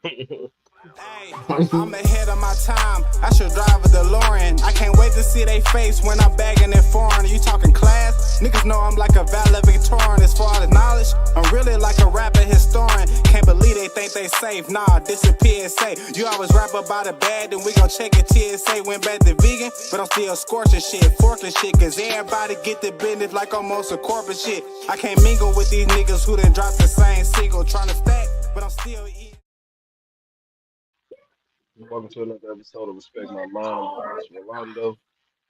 Hey, I'm ahead of my time. I should drive a DeLorean. I can't wait to see they face when I'm bagging that foreign. You talking class? Niggas know I'm like a valedictorian. As far as knowledge, I'm really like a rapper historian. Can't believe they think they safe. Nah, this is PSA. You always rap about it bad, then we gon' check it. TSA went back to vegan, but I'm still scorching shit, forking shit. Cause everybody get the business like almost a corporate shit. I can't mingle with these niggas who done dropped the same single. Trying to stack, but I'm still eating. Welcome to another episode of Respect My Mind. I'm your host, Rolando.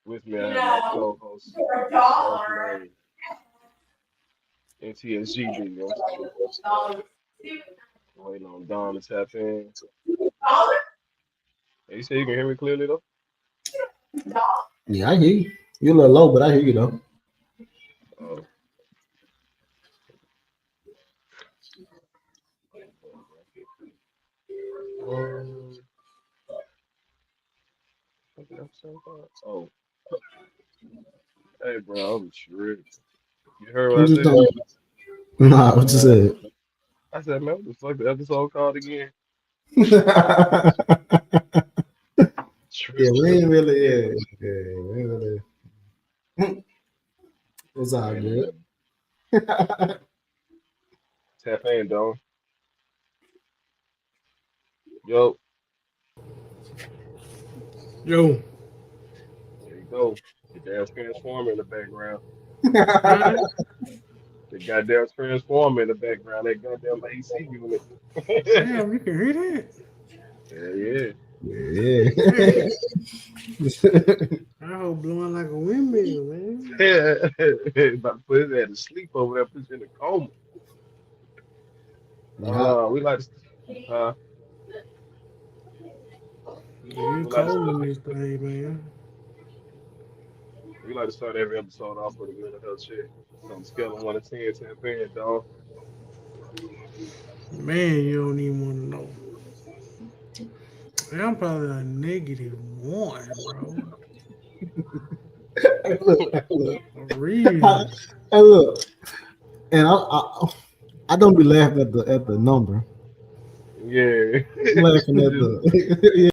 With me, I have my co-host, Surf Man, NTSGB. You know what I'm saying? Waiting on Don to tap in. Hey, you say you can hear me clearly, though? Yeah, I hear you. You're a little low, but I hear you though. Oh. What the episode about? Oh, hey, bro, I'm tripping. You heard what You I just said? don't. Nah, what you said? I said, man, what the fuck the episode called again? Yeah, Tripping. we ain't really. Yeah, we ain't really. It's all good. Tap in, Don. Yo, Yo, there you go. The damn transformer in the background. huh? The goddamn transformer in the background. That goddamn AC unit. Yeah, Damn, you can hear that? yeah. Yeah. Damn, that hoe blowing like a windmill, man. About to put his ass to sleep over there, put you in a coma. Yeah. We like to, uh, Yeah, we it's like to, cold start, in this thing, man. we like to start every episode off with a mental health check. So on a scale of 1 to 10, tap in, dog. Man, you don't even want to know. Man, I'm probably a -1, bro. Hey, look. For real. Hey, look. And I don't be laughing at the number. Yeah. I'm laughing at Just, the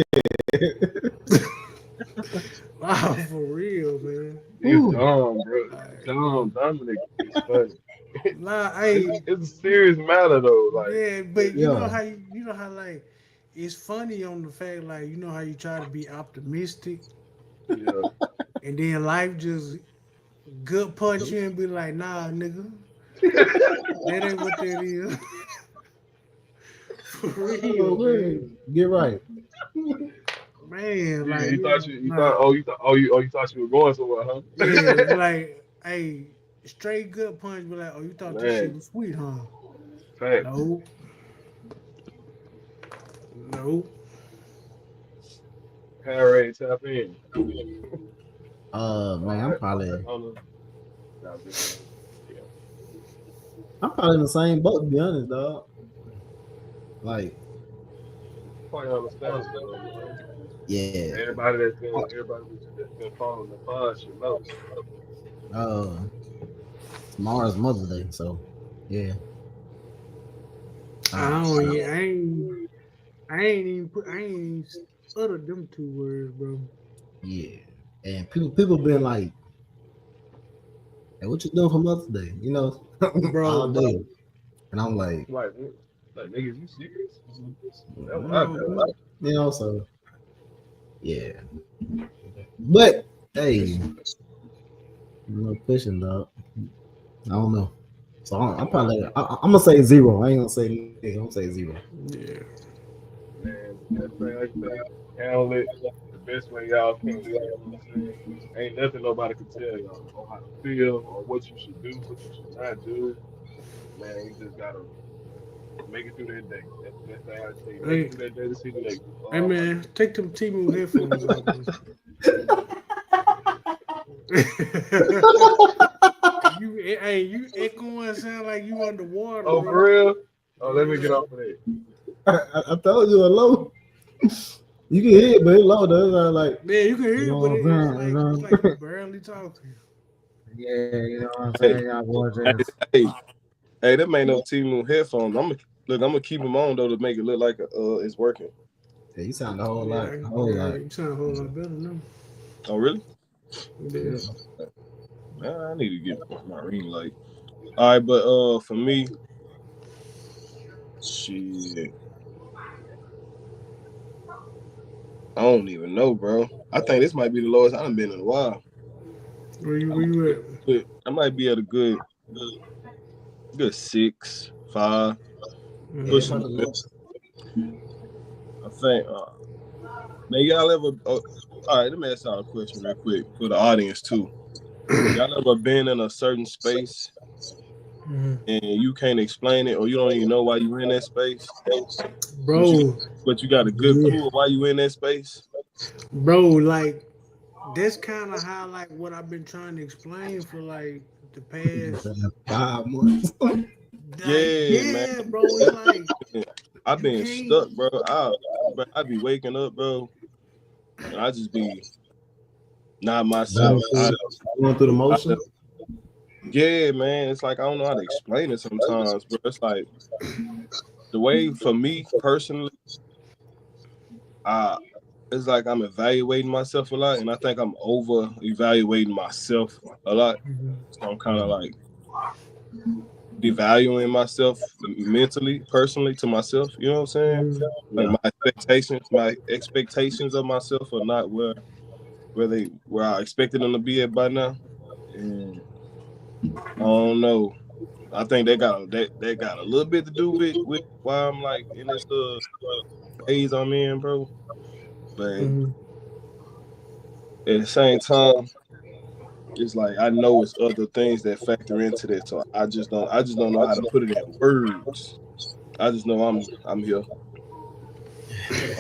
Wow, for real, man. it's Ooh. dumb, bro. Like, Dumb. Dominic is funny. nah, It's, hey, it's a serious matter, though. Like, yeah, but Yeah. you know how like it's funny on the fact like you know how you try to be optimistic yeah. and then life just good punch you and be like, nah, nigga, that ain't what that is. For Oh, real, man. man. Get right. Man, Yeah, like, you yeah, thought you nah, thought oh you thought oh you thought you were going somewhere, huh? yeah, like, hey, straight good punch, be like, oh, you thought this shit Man, was sweet, huh? facts. No, no. Powerade tap in. Man, All right. Oh, no. Nah, yeah. I'm probably in the same boat to be honest, dog. Like, Quite understandable though, man. yeah. Everybody that's been following the pod should know. Uh, tomorrow's Mother's Day, so yeah. I Uh, don't, yeah, I ain't even uttered them two words, bro. yeah. And people been like, "Hey, what you doing for Mother's Day?" You know, all Bro, day. And I'm like, Like, niggas, you serious? That's what I bro, do. you know, so yeah. But hey, no pushing, dog. I don't know. So I'm probably I'm gonna say zero. I ain't gonna say anything. I'm gonna say zero. yeah. Man, that's like I say, handle it the best way y'all can. You know what I'm saying? Ain't nothing nobody can tell y'all on how to feel or what you should do, what you should not do. Man, you just gotta make it through that day. That's the best thing I say. Make it Hey, through that day to see the next. hey, man, take them T-Move headphones off, man. You echoing sound like you underwater, Oh, bro. for real? Oh, let me Yeah. get off of that. I told you a low. You can hear it, but it's low though. It's not like, Yeah, you can you hear it, but know what I'm it's saying? like you barely talking. Yeah, you know what I'm Hey, saying? Y'all boys hey, just hey, hey, that ain't no T-Moon headphones. Look, I'm gonna keep him on though to make it look like it's working. Yeah, you sound a whole lot. Yeah, A whole yeah, lot. you sound a whole lot better now. Oh, really? Yeah. Man, I need to get my ring light. All right, but for me, shit, I don't even know, bro. I think this might be the lowest I've been in a while. Where you at? But I might be at a good 6, 5. Yeah, Push it's them. about to look. I think. Man, y'all ever? All right, let me ask y'all a question real quick for the audience too. Y'all ever been in a certain space Mhm. and you can't explain it, or you don't even know why you in that space, Bro, but you got a good yeah. clue of why you in that space? Bro, like that's kind of how like what I've been trying to explain for like the past 5 months. like Yeah, man. yeah, bro. It's like I've you been can't. stuck, bro. I be waking up, bro, and I just be not myself. Going through the I, motion. yeah, man. It's like I don't know how to explain it sometimes, bro. It's like the way for me personally, I it's like I'm evaluating myself a lot, and I think I'm over evaluating myself a lot. So I'm kind of like devaluing myself mentally, personally to myself. You know what I'm saying? Like Yeah. my expectations of myself are not where I expected them to be at by now. And I don't know. I think they got a little bit to do with why I'm like in this phase I'm in, bro. But Mhm. at the same time, it's like I know it's other things that factor into that. So I just don't know how to put it in words. I just know I'm here.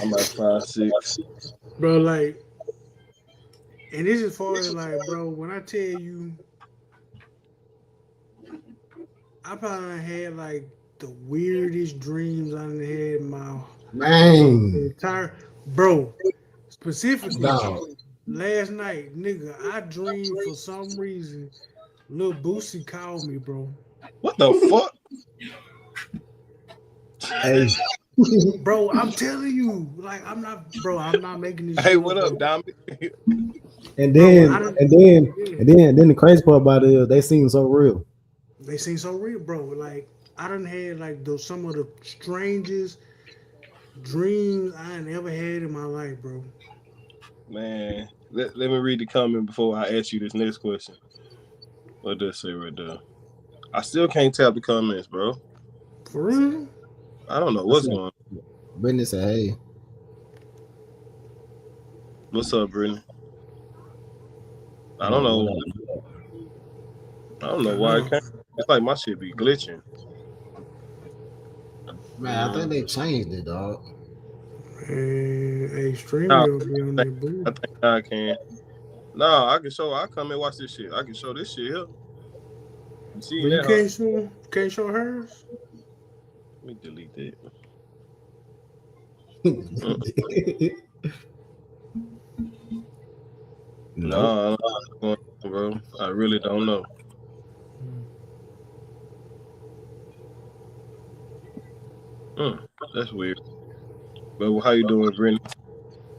I'm like 5'6". Bro, like, and this is far as like, bro. When I tell you, I probably had like the weirdest dreams I done had in my Man. entire, bro. Specifically, Dog. last night, nigga, I dreamed for some reason. Lil Boosie called me, bro. What the fuck? Hey. Bro, I'm telling you, like, I'm not making this Hey, shit what up, up, bro. Dominic? And Bro, then I don't, and then yeah. and then the crazy part about it is they seem so real. They seem so real, bro. Like, I done had like some of the strangest dreams I ain't ever had in my life, bro. Man, let me read the comment before I ask you this next question. What does it say right there? I still can't tap the comments, bro. For real? I don't know I what's said, going on. Brittany said, "Hey, What's up, Brittany? I don't what know. up?" I don't know I why it know. can't. It's like my shit be glitching. Man, I think they changed it, dog. And a Nah, streamer will be on that booth. I think I can. No, I can show. I come and watch this shit. I can show this shit here. You seen But you that, huh? can't show hers? Let me delete that. Nope. No, I don't know what's going on, bro. I really don't know. Mm, that's weird. But how you doing, Brittany?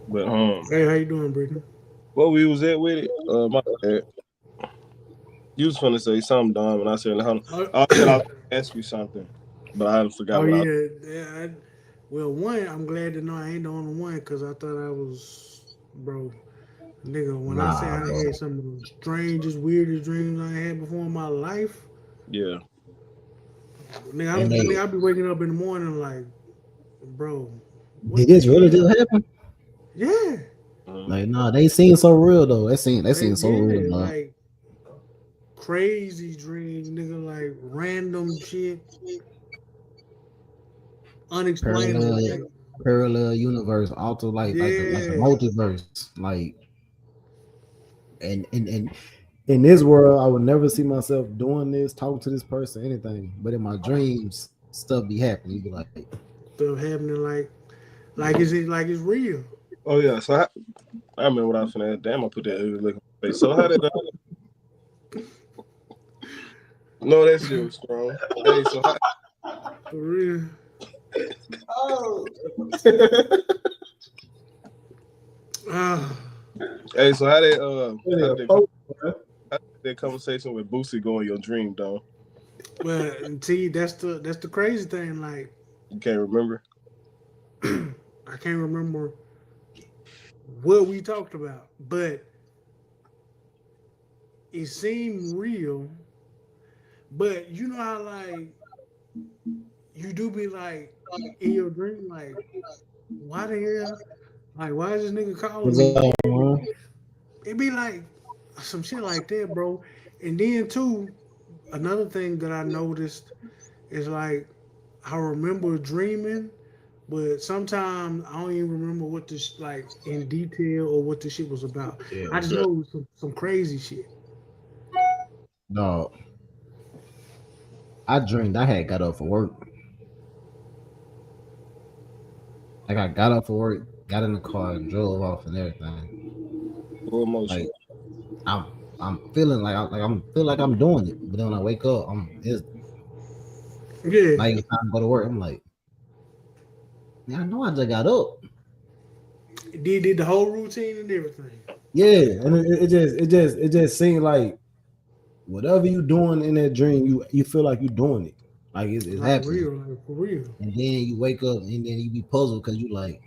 But Hey, how you doing, Brittany? what we was at with it? My bad. You was finna say something, Dom, and I said, hold on. I said I Oh, was gonna ask you something, but I forgot oh what I was. yeah, well, one, I'm glad to know I ain't the only one because I thought I was, bro, nigga. When I say Nah, I bro. had some of the strangest, weirdest dreams I had before in my life, Yeah. And they nigga, I be waking up in the morning like, bro, did what the this really hell? just happen? Yeah, Mhm. Like, nah, they seem so real though. They seem so real, yeah, dog. like crazy dreams, nigga, like random shit, unexplainable, Parallel, like, parallel universe, also like the yeah. multiverse, like and in this world, I would never see myself doing this, talking to this person, anything. But in my dreams, stuff be happening. You be like, Stuff happening like it's real. Oh yeah. So I remember what I was finna ask. Damn, I put that ugly looking face. So how did I? No, that shit was strong. Hey, so For real. Oh. Hey, so how did Oh, that conversation with Boosie go in your dream, though? Well, and see, that's the crazy thing. Like, You can't remember? I can't remember what we talked about, but it seemed real. But you know how like you do be like in your dream, like why the hell, like why is this nigga calling what's me? up, man? It be like some shit like that, bro. And then too, another thing that I noticed is like I remember dreaming, but sometimes I don't even remember what this like in detail or what the shit was about. Yeah, I just know it was some crazy shit. no. I dreamed I had got up for work. Like I got up for work, got in the car, and drove off and everything. Full motion. Like I'm feeling like I'm feel like I'm doing it, but then when I wake up, it's Yeah, like it's time to go to work. I'm like, man, I know I just got up. did the whole routine and everything. Yeah, and it just seemed like whatever you doing in that dream, you feel like you're doing it, like it's Like happening. real, like for real. And then you wake up and then you be puzzled because you like,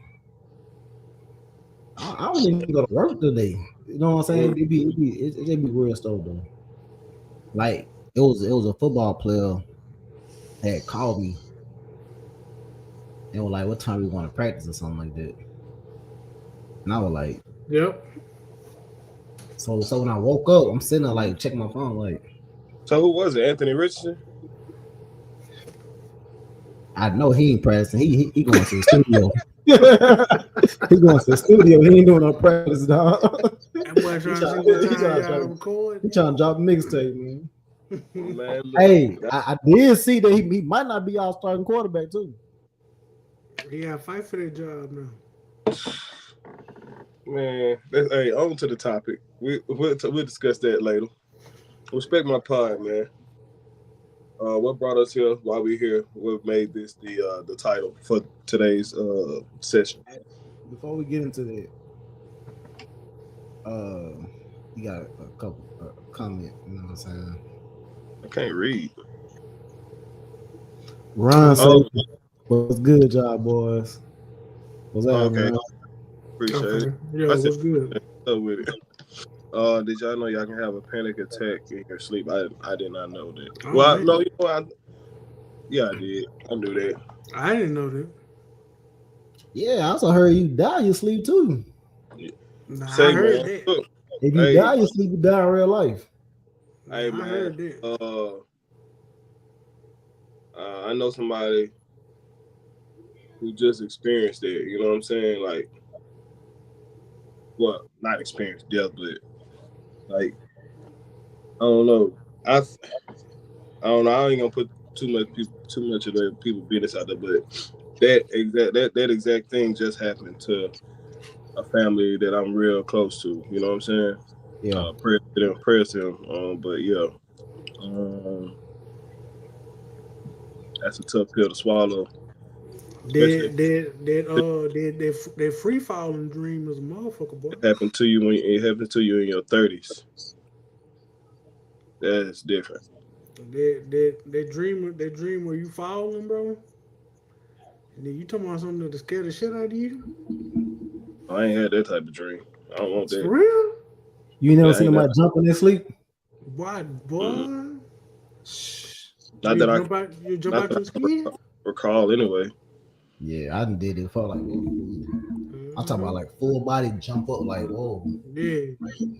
I don't even go to work today. You know what I'm saying? It just be real stuff though. Like it was a football player that called me and was like, "What time we want to practice or something like that?" And I was like, Yep. so when I woke up, I'm sitting there like checking my phone, like So who was it? Anthony Richardson? I know he ain't practicing. He going to the studio. He going to the studio. He ain't doing no practice, dog. That boy trying to see what time y'all record. He trying to drop a mixtape, man. Man, look, Hey, I did see that he might not be our starting quarterback too. He got to fight for that job now. man. Hey, on to the topic. We'll discuss that later. Respect my pod, man. What brought us here? Why we here? What made this the title for today's session? Before we get into that, you got a couple comment. You know what I'm saying? I can't read. Ron said, Oh, "What's good, job, boys? What's that, okay. man? Appreciate it. Okay. Yeah, I said- what's good? Up with it. Did y'all know y'all can have a panic attack in your sleep? I did not know that. Oh, Well, man. no, you know, yeah, I did. I knew that. I didn't know that. Yeah, I also heard you die in your sleep too. Nah, Say, I heard man, that. look, If you Hey. die in your sleep, you die in real life. hey, I man. heard that. I know somebody who just experienced that. You know what I'm saying? Like, well, not experienced death, but like, I don't know. I don't know. I ain't gonna put too much of the people business out there, but that exact thing just happened to a family that I'm real close to. You know what I'm saying? Yeah. Prayers to them. But yeah, that's a tough pill to swallow. That free falling dream is a motherfucker, boy. It happened to you in your 30s. That's different. That dream where you falling, bro. And then you talking about something that scared the shit out of you. I ain't had that type of dream. I don't want For that. real? You ain't never Yeah, seen ain't nobody jump in their sleep? Why, boy? Mm-hmm. Not that You jump out your skin? recall anyway. Yeah, I done did it before. Like, I'm talking about like full body jump up, like whoa. Yeah.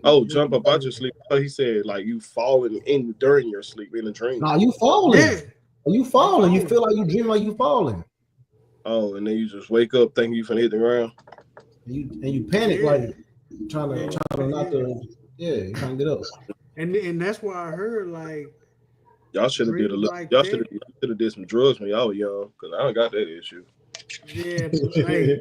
Oh, jump up out your sleep. Oh, he said like you falling in during your sleep in a dream. Nah, you falling. Yeah. You falling. You falling. feel like you dream like you falling. Oh, and then you just wake up thinking you finna hit the ground. And you panic Yeah. like trying to not to you trying to get up. And that's why I heard like Y'all should have did a dreams little. like Y'all that. should have did some drugs when y'all were young, because I don't got that issue. Yeah, but hey,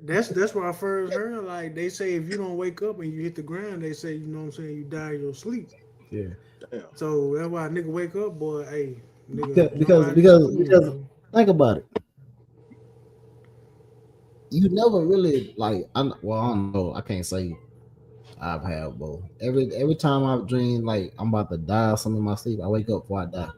that's why I first heard like they say if you don't wake up and you hit the ground, they say, you know what I'm saying, you die in your sleep. Yeah. Damn. So that's why a nigga wake up, boy, hey, nigga. Because Think about it. You never really like. Well, I don't know. I can't say I've had both. Every time I've dreamed like I'm about to die or something in my sleep, I wake up before I die.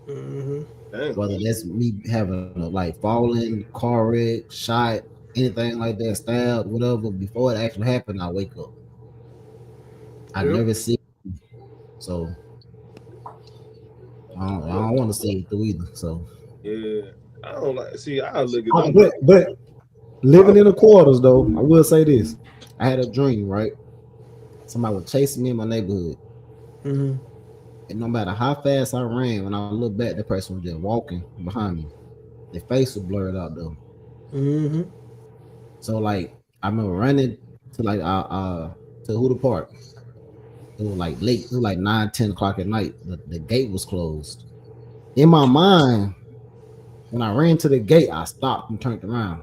Mm-hmm. Damn. Whether that's me having a like falling, car wreck, shot, anything like that, stabbed, whatever. Before it actually happened, I wake up. I Yep. never see. So I don't want to see it through either. So, Yeah. I don't like. See, I look at them. but I, living in the quarters though, I will say this: I had a dream, right? Somebody was chasing me in my neighborhood, Mm-hmm. and no matter how fast I ran, when I looked back, that person was just walking behind me. Their face was blurred out though. Mm-hmm. So like, I remember running to to Huda Park. It was like late. It was like 9, 10 o'clock at night. The gate was closed. In my mind, when I ran to the gate, I stopped and turned around.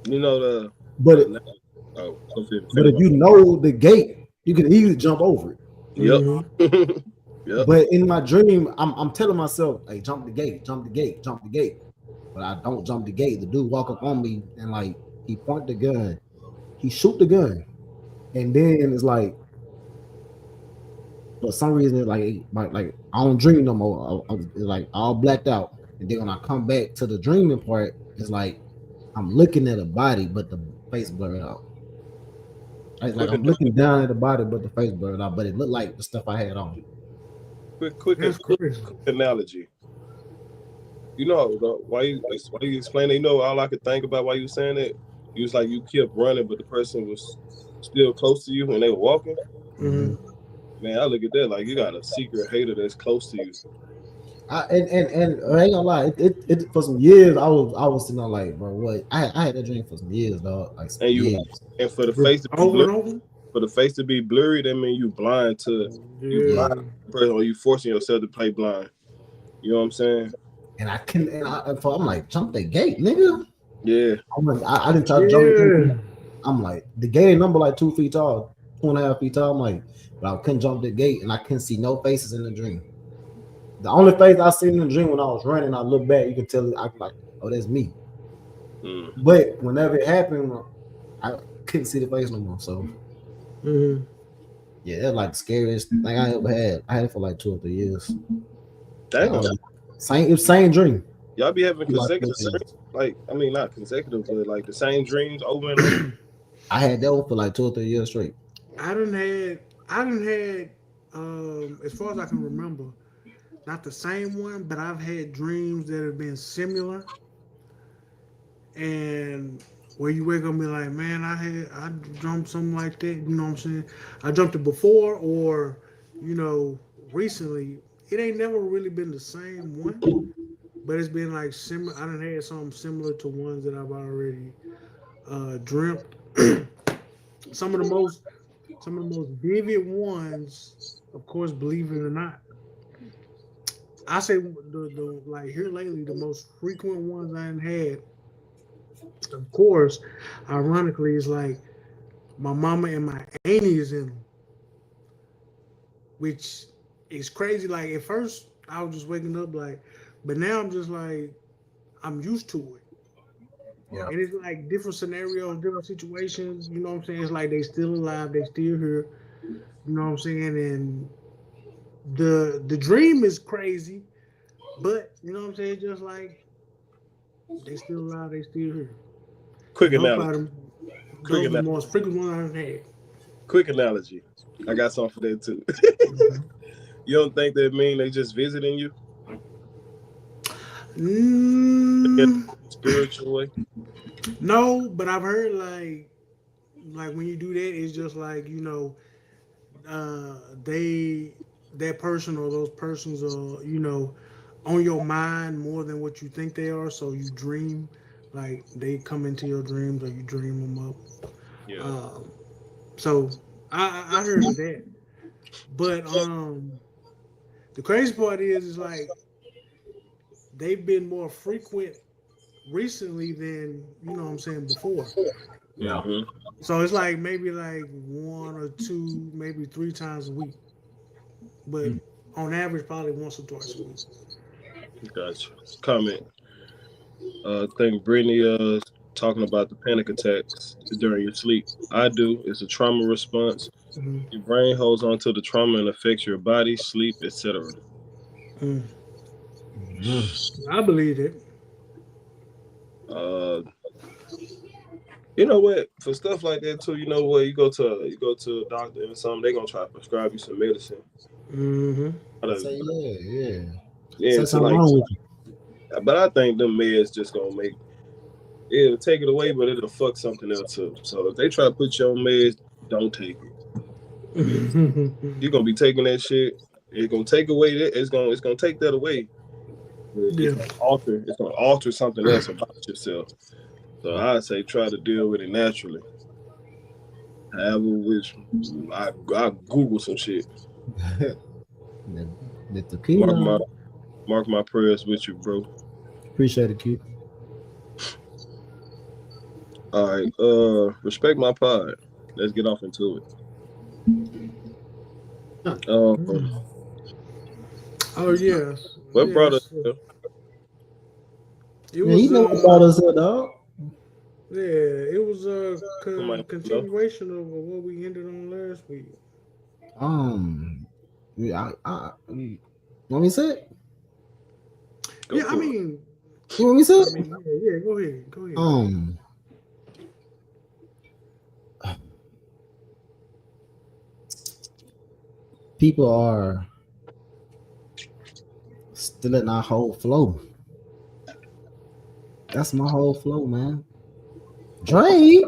you know the But the oh, go but finish if my. you know the gate, you can easily jump over it. Yep. Mm-hmm. Yep. But in my dream, I'm telling myself, hey, jump the gate, jump the gate, jump the gate. But I don't jump the gate. The dude walk up on me and like he point the gun, he shoot the gun, and then it's like for some reason like I don't dream no more. I'm like all blacked out, and then when I come back to the dreaming part, it's like I'm looking at a body, but the face blurred out. Like Quick, I'm looking down at the body, but the face blurred out. But it looked like the stuff I had on. That's crazy. quick analogy. You know why you explain it? You know, all I could think about why you saying it. You was like you kept running, but the person was still close to you, and they were walking. Mm-hmm. Man, I look at that like you got a secret hater that's close to you. And I ain't gonna lie, it for some years I was sitting there like, bro, what? I had that dream for some years, dog, like some And you years. and for the face to be Over blurry, and over. for the face to be blurry, that means you blind to you Yeah, blind Yeah. to the person, or you forcing yourself to play blind. You know what I'm saying? and I can I'm like, jump the gate, nigga. Yeah. I'm like, I didn't try to jump the Yeah. gate. I'm like, the gate ain't number like 2 feet tall, 2.5 feet tall. I'm like, but I couldn't jump the gate, and I couldn't see no faces in the dream. The only face I seen in the dream when I was running, I look back, you can tell I like, oh, that's me. Mm. But whenever it happened, I couldn't see the face no more. So Mm-hmm. yeah, that's like the scariest thing I ever had. I had it for like 2 or 3 years. Damn. Same dream. Y'all be having Like consecutive dreams? Like, I mean, not consecutive, but like the same dreams over and over. I had that one for like 2 or 3 years straight. I done had as far as I can remember, not the same one, but I've had dreams that have been similar, and where you wake up and be like, man, I jumped something like that. You know what I'm saying? I jumped it before, or you know, recently. It ain't never really been the same one, but it's been like similar. I done had something similar to ones that I've already dreamt. some of the most some of the most vivid ones, of course, believe it or not. I say the like here lately, the most frequent ones I done had, of course, ironically, is like my mama and my auntie is in them, which is crazy. Like at first, I was just waking up like, but now I'm just like I'm used to it. Yeah. And it's like different scenarios, different situations. You know what I'm saying? It's like they still alive, they still here. You know what I'm saying? And the dream is crazy, but you know what I'm saying? Just like they still alive, they still here. Quick And analogy. Quick those are the analogy. most frequent ones I've had. Quick analogy. I got something for that too. You don't think that mean they just visiting you in Mm, a spiritual way? no, but I've heard like when you do that, it's just like they that person or those persons are on your mind more than what you think they are. So you dream like they come into your dreams or you dream them up. Yeah. So I heard of that, but the crazy part is like they've been more frequent recently than what I'm saying before. Yeah. Mm-hmm. So it's like maybe like one or two, maybe 3 times a week, but on average probably once or twice a week. Gotcha. Comment. I think Brittany talking about the panic attacks during your sleep. I do. It's a trauma response. Mm, Your brain holds on to the trauma and affects your body, sleep, etc. mm. Mm. I believe it. Uh, you know what? For stuff like that too, you know what? You go to a doctor and something, they gonna try to prescribe you some medicine. Mm-hmm. Say yeah, yeah. Yeah, Say to something like, wrong with you. but I think them meds just gonna make it'll take it away, but it'll fuck something else up. So if they try to put you on meds, don't take it. You're gonna be taking that shit. It's gonna take away that. It's gonna take that away. But Yeah. It's gonna alter something else about yourself. So I say try to deal with it naturally. However, which I Google some shit. the, the Mark tequila. my mark my prayers with you, bro. Appreciate it, Q. All right. Respect my pod. Let's get off into it. Um, Oh yes, what brought us yes. here? It Man, you was know what brought us here, dog. yeah, it was a Somebody know? continuation of what we ended on last week. Yeah, want me to say it? Go Yeah, I for it. mean, You want me to say I it? mean, yeah, yeah. Go ahead, go ahead. Um, people are still in our whole flow. That's my whole flow, man. Drake,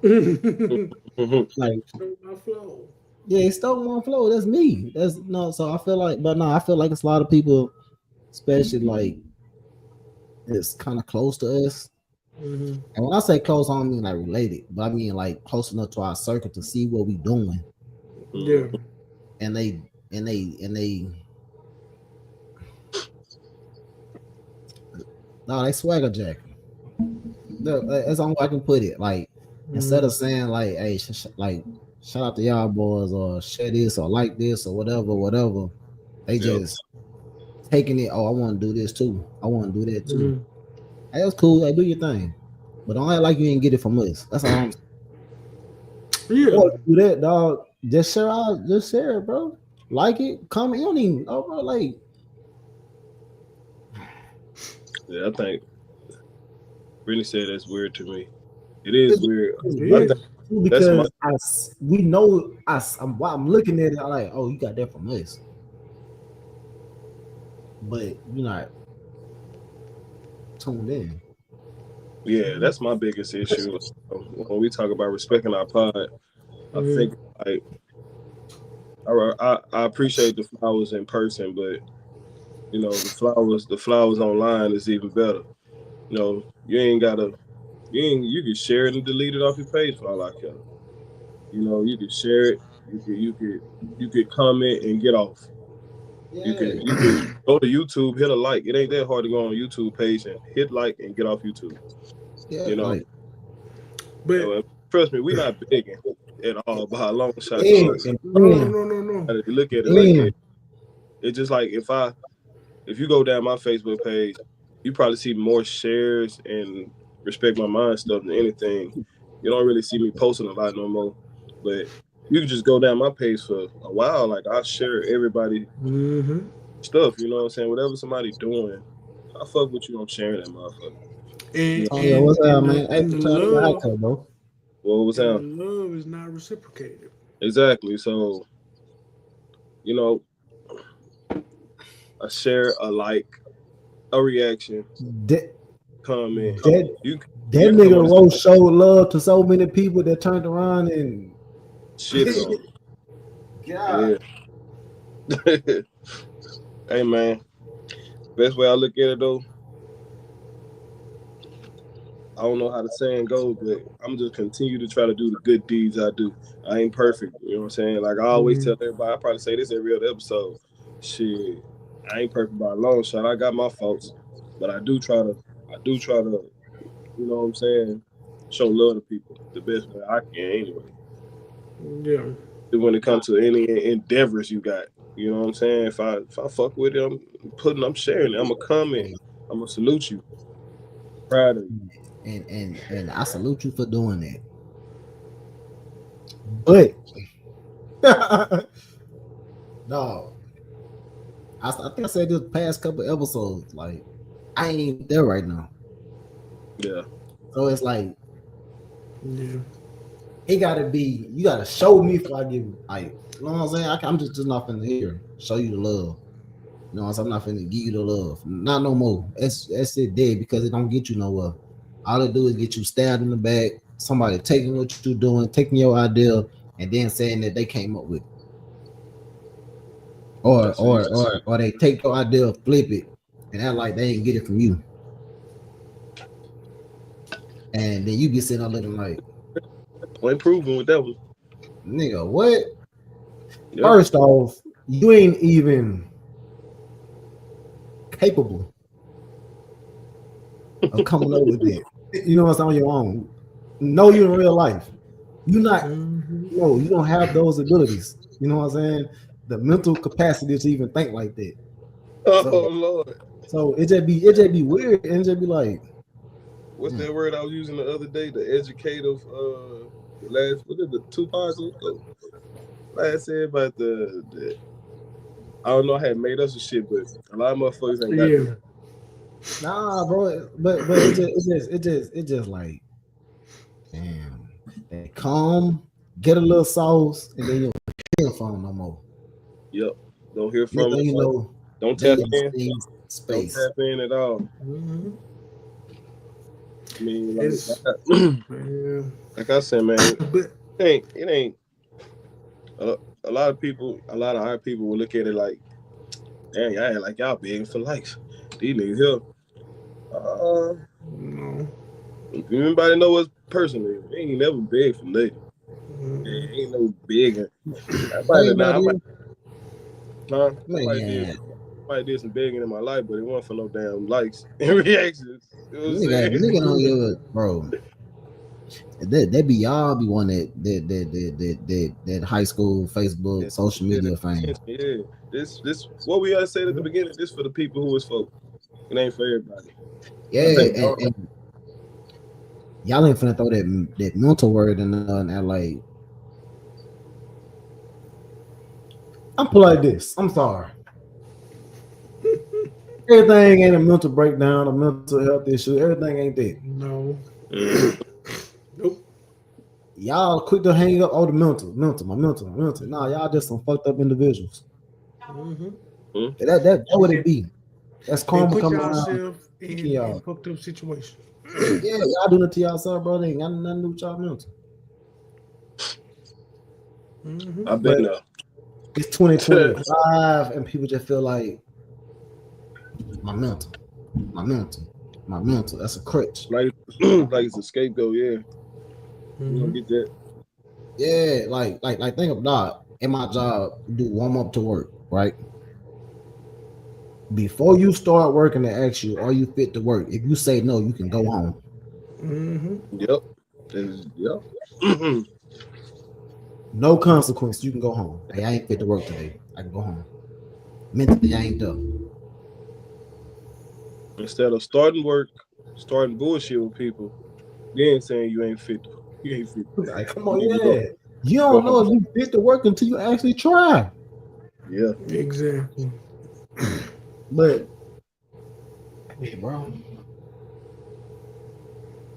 Mhm. like, Stole my flow. yeah, he stole my flow. That's me. That's no. So I feel like, but no, I feel like it's a lot of people, especially like it's kind of close to us. Mm-hmm. And when I say close, I don't mean like related, but I mean like close enough to our circle to see what we doing. Yeah. And they no, they swagger jacking. That's the only way I can put it. Like instead Mm-hmm. of saying like, hey, like shout out to y'all boys or share this or like this or whatever, whatever. They Yep. just taking it. Oh, I want to do this too. I want to do that too. Mm-hmm. Hey, that's cool. Hey, do your thing, but don't act like you didn't get it from us. That's all I'm saying. Yeah. Or do that, dog. Just share out. Just share it, bro. Like it, comment. You don't even. Oh, bro, like Yeah, I think Brittany said that's weird to me. It is it's, weird. it's It I weird think is. that's my because we know us. While I'm looking at it, I'm like, oh, you got that from us, but you're not tuned in. yeah, that's my biggest issue. When we talk about respecting our pod, I Mm-hmm. think like I appreciate the flowers in person, but the flowers online is even better. You ain't gotta you can share it and delete it off your page for all I care. You can share it, you could comment and get off. You could go to YouTube, hit a like. It ain't that hard to go on a YouTube page and hit like and get off YouTube. Yeah, You know, like But trust me, we not begging at all by a long shot. and So and no, no, then no, no, no. look at it like that. and It's just like if you go down my Facebook page, you probably see more shares and respect my mind stuff than anything. You don't really see me posting a lot no more. But you can just go down my page for a while. Like I share everybody Mm-hmm. stuff, you know what I'm saying? Whatever somebody doing, I fuck with you on sharing that motherfucker. You know, Antonio, what's up, man? Hey, And the try to get a love haircut, bro. what was and the that? love is not reciprocated. Exactly. So, you know, a share, a like, a reaction, That comment. that You that you can come on nigga this Roe showed love to so many people that turned around and shitted on God. me. Yeah. Hey man, best way I look at it though, I don't know how the saying goes, but I'm just continue to try to do the good deeds I do. I ain't perfect, you know what I'm saying? Like I always Mm-hmm. tell everybody, I probably say this every other episode. Shit, I ain't perfect by a long shot. I got my faults, but I do try to, you know what I'm saying, show love to people the best way I can anyway. Yeah. When it comes to any endeavors you got, You know what I'm saying? If I fuck with it, I'm sharing it. I'm gonna comment. I'm gonna salute you. Proud of you. And I salute you for doing that. But no, I think I said this past couple episodes, like I ain't even there right now. Yeah. So it's like Yeah. it gotta be, you gotta show me if I give, like, you know what I'm saying? I'm just not finna here show you the love. You know what I'm saying? I'm not finna give you the love. Not no more. That's it dead because it don't get you nowhere. All it do is get you stabbed in the back, somebody taking what you're doing, taking your idea, and then saying that they came up with it. Or they take your idea, flip it, and act like they ain't get it from you. And then you be sitting there looking like, Point proven with that one. nigga, what? Yeah. First off, you ain't even capable of coming up with it. You know what I'm saying, on your own. Know you in real life. You not, no, you don't have those abilities. You know what I'm saying? The mental capacity to even think like that. Oh Lord. So it just be weird and just be like, What's that word I was using the other day? The educative the last, what is the 2 parts ago? Last said about the I don't know, I had made up some shit, but a lot of motherfuckers ain't got that. nah, bro. But it just like, damn, they come, get a little sauce, and then you don't hear from them no more. Yep. Don't hear from Next thing them. you know, Don't they tap in in. space. Don't tap in at all. Mm-hmm. I mean, It's like I said, man, but it ain't a lot of people, a lot of our people will look at it like, dang, y'all act like y'all begging for life. These niggas here. no. If anybody know us personally, we ain't never begged for nothing. Ain't no begging. Thing about it, I man, might did some begging in my life, but it wasn't for no damn likes and reactions. You know what I'm saying? nigga don't give a, bro. That be y'all be one that high school Facebook social media fame. Yeah. This what we said at the beginning. This for the people who is for. It ain't for everybody. Yeah, and y'all ain't finna throw that mental word in there and act like, I'm put like this. I'm sorry. Everything ain't a mental breakdown, a mental health issue. Everything ain't that. No. Nope. Y'all quick to hang up all the mental. Nah, y'all just some fucked up individuals. That what it be. That's And karma put coming around. yourself in fucked up situation. Yeah, y'all doing it to yourself, bro. They ain't got nothing to do with y'all mental. I've been But there. it's 2025 and people just feel like my mental. That's a crutch. Like it's a scapegoat, yeah. You don't get that. Yeah, like think about in my job, do warm up to work, right? Before you start working, they ask you, are you fit to work? If you say no, you can go home. Yep. Yep. No consequence, you can go home. Hey, I ain't fit to work today. I can go home. Mentally, I ain't done. Instead of starting bullshit with people, then saying you ain't fit. You ain't fit. Like, come on, yeah. You don't know if you fit to work until you actually try. Yeah. Exactly. But, hey, bro,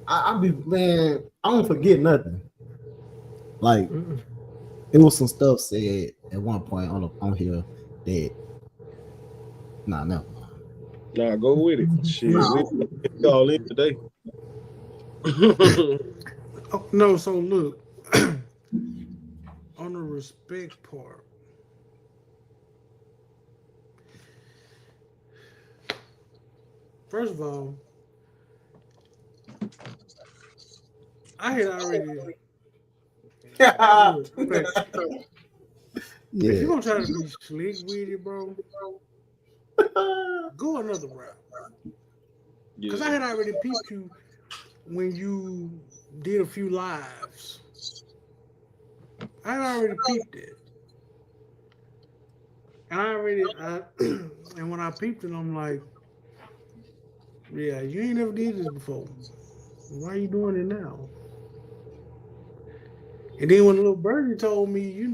I be, man, I don't forget nothing. Like, it was some stuff said at one point on here that, no. Nah, go with it. Shit, we all in today. Oh, no, so look, on the respect part, first of all, I had already. Look, if you're gonna try to be slick with it, bro, go another route. Because I had already peeped you when you did a few lives. I had already peeped it. And and when I peeped it, I'm like, yeah, you ain't never did this before. Why are you doing it now? And then when the little birdie told me, you